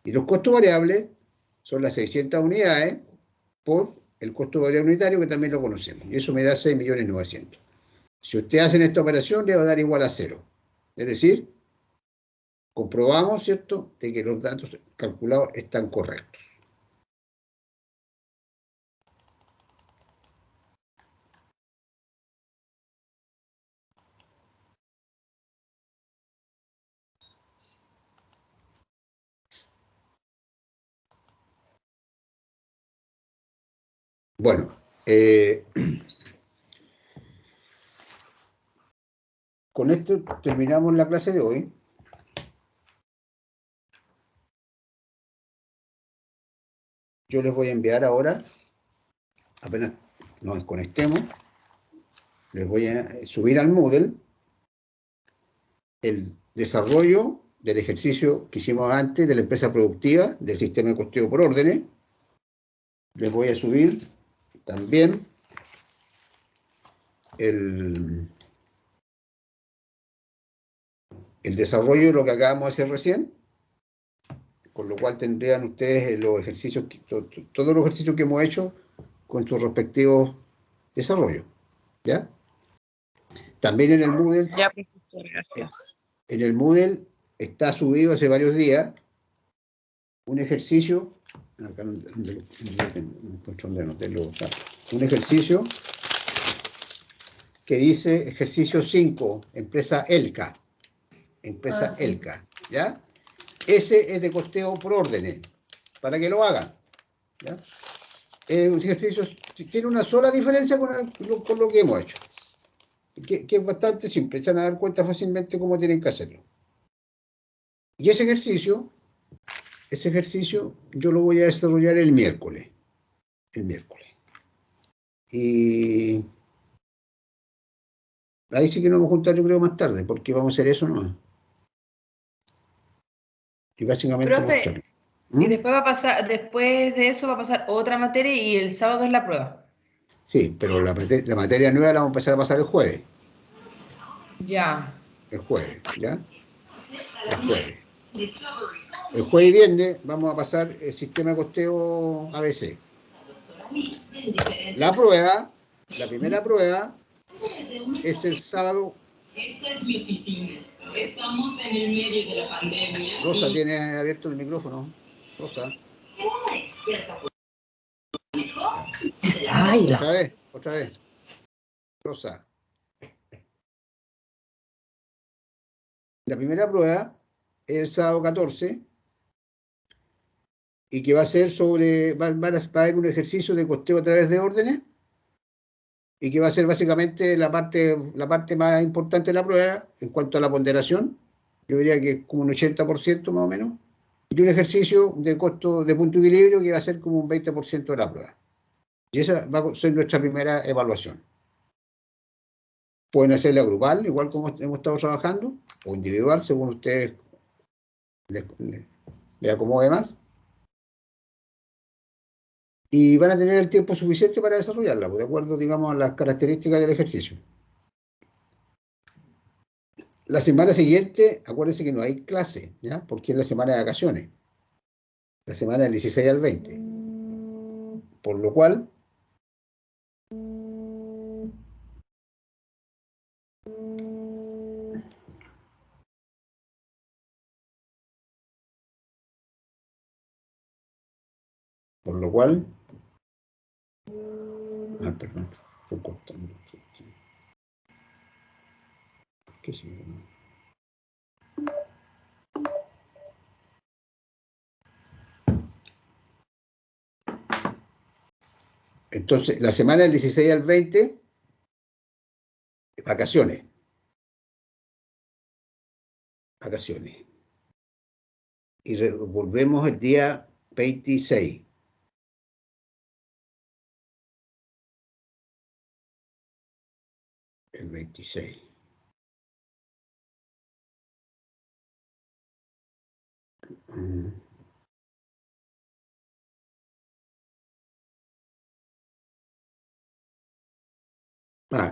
Y los costos variables son las 600 unidades por el costo variable unitario, que también lo conocemos. Y eso me da 6.900.000. Si ustedes hacen esta operación, le va a dar igual a 0. Es decir, comprobamos, ¿cierto?, de que los datos calculados están correctos. Bueno, con esto terminamos la clase de hoy. Yo les voy a enviar ahora, apenas nos desconectemos, les voy a subir al Moodle el desarrollo del ejercicio que hicimos antes de la empresa productiva del sistema de costeo por órdenes. Les voy a subir también el desarrollo de lo que acabamos de hacer recién, con lo cual tendrían ustedes los ejercicios, todos los ejercicios que hemos hecho con sus respectivos desarrollos, ¿ya? También en el Moodle, Ya, profesor, gracias. en el Moodle está subido hace varios días un ejercicio, acá un ejercicio que dice ejercicio 5, empresa Elca, Sí. Elca, ¿ya? Ese es de costeo por órdenes, para que lo hagan, ¿ya? Un ejercicio tiene una sola diferencia con lo que hemos hecho, que es bastante simple, se van a dar cuenta fácilmente cómo tienen que hacerlo. Y ese ejercicio yo lo voy a desarrollar el miércoles. Y ahí sí que nos vamos a juntar, yo creo, más tarde, porque vamos a hacer eso, ¿no? Y básicamente Profe, Y después después de eso va a pasar otra materia y el sábado es la prueba. Sí, pero la materia nueva la vamos a empezar a pasar el jueves. Ya. El jueves, ¿ya? El jueves. El jueves y viernes vamos a pasar el sistema de costeo ABC. La prueba, la primera prueba, es el sábado. Esta es mi oficina. Estamos en el medio de la pandemia. Rosa, tiene abierto el micrófono. Rosa. Ay, Otra vez. Rosa. La primera prueba es el sábado 14 y que va a ser sobre, va a haber un ejercicio de costeo a través de órdenes y que va a ser básicamente la parte más importante de la prueba en cuanto a la ponderación. Yo diría que es como un 80% más o menos. Y un ejercicio de costo de punto de equilibrio que va a ser como un 20% de la prueba. Y esa va a ser nuestra primera evaluación. Pueden hacerla grupal, igual como hemos estado trabajando, o individual, según ustedes les acomode más. Y van a tener el tiempo suficiente para desarrollarla, de acuerdo, digamos, a las características del ejercicio. La semana siguiente, acuérdense que no hay clase, ¿ya? Porque es la semana de vacaciones. La semana del 16 al 20. Por lo cual, perdón, estoy cortando. ¿Qué se llama? Entonces, la semana del 16 al 20, vacaciones. Vacaciones. Y volvemos el día 26. El 26.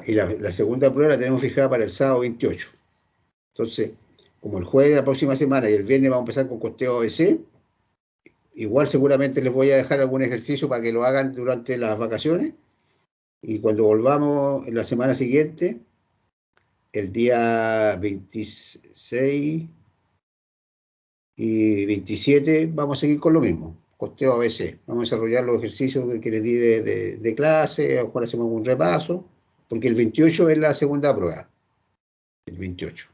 Y la segunda prueba la tenemos fijada para el sábado 28. Entonces, como el jueves de la próxima semana y el viernes vamos a empezar con costeo ABC, igual seguramente les voy a dejar algún ejercicio para que lo hagan durante las vacaciones. Y cuando volvamos en la semana siguiente, el día 26 y 27, vamos a seguir con lo mismo, costeo ABC. Vamos a desarrollar los ejercicios que les di de clase, ahora hacemos un repaso, porque el 28 es la segunda prueba. El 28.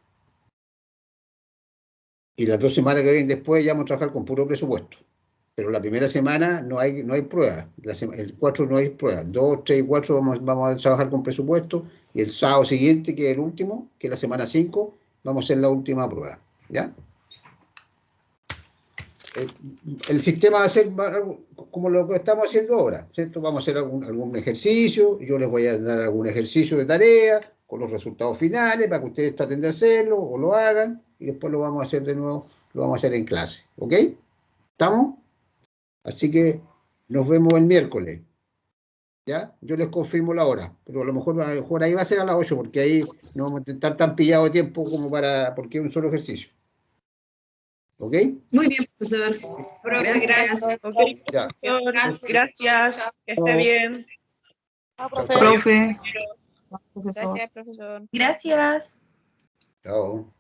Y las 2 semanas que vienen después ya vamos a trabajar con puro presupuesto. Pero la primera semana no hay prueba. El 4 no hay prueba. 2, 3 y 4 vamos a trabajar con presupuesto. Y el sábado siguiente, que es el último, que es la semana 5, vamos a hacer la última prueba. ¿Ya? El sistema va a ser como lo que estamos haciendo ahora, ¿cierto? Vamos a hacer algún ejercicio, yo les voy a dar algún ejercicio de tarea con los resultados finales para que ustedes traten de hacerlo o lo hagan y después lo vamos a hacer de nuevo, lo vamos a hacer en clase, ¿ok? ¿Estamos? Así que nos vemos el miércoles, ¿ya? Yo les confirmo la hora, pero a lo mejor ahí va a ser a las 8 porque ahí no vamos a estar tan pillados de tiempo como porque es un solo ejercicio. ¿Ok? Muy bien, profesor. Gracias. Okay, Ya. gracias. Que esté bien. Chao, Chao, profe. chao. Profe. Gracias, profesor. Gracias. Chao.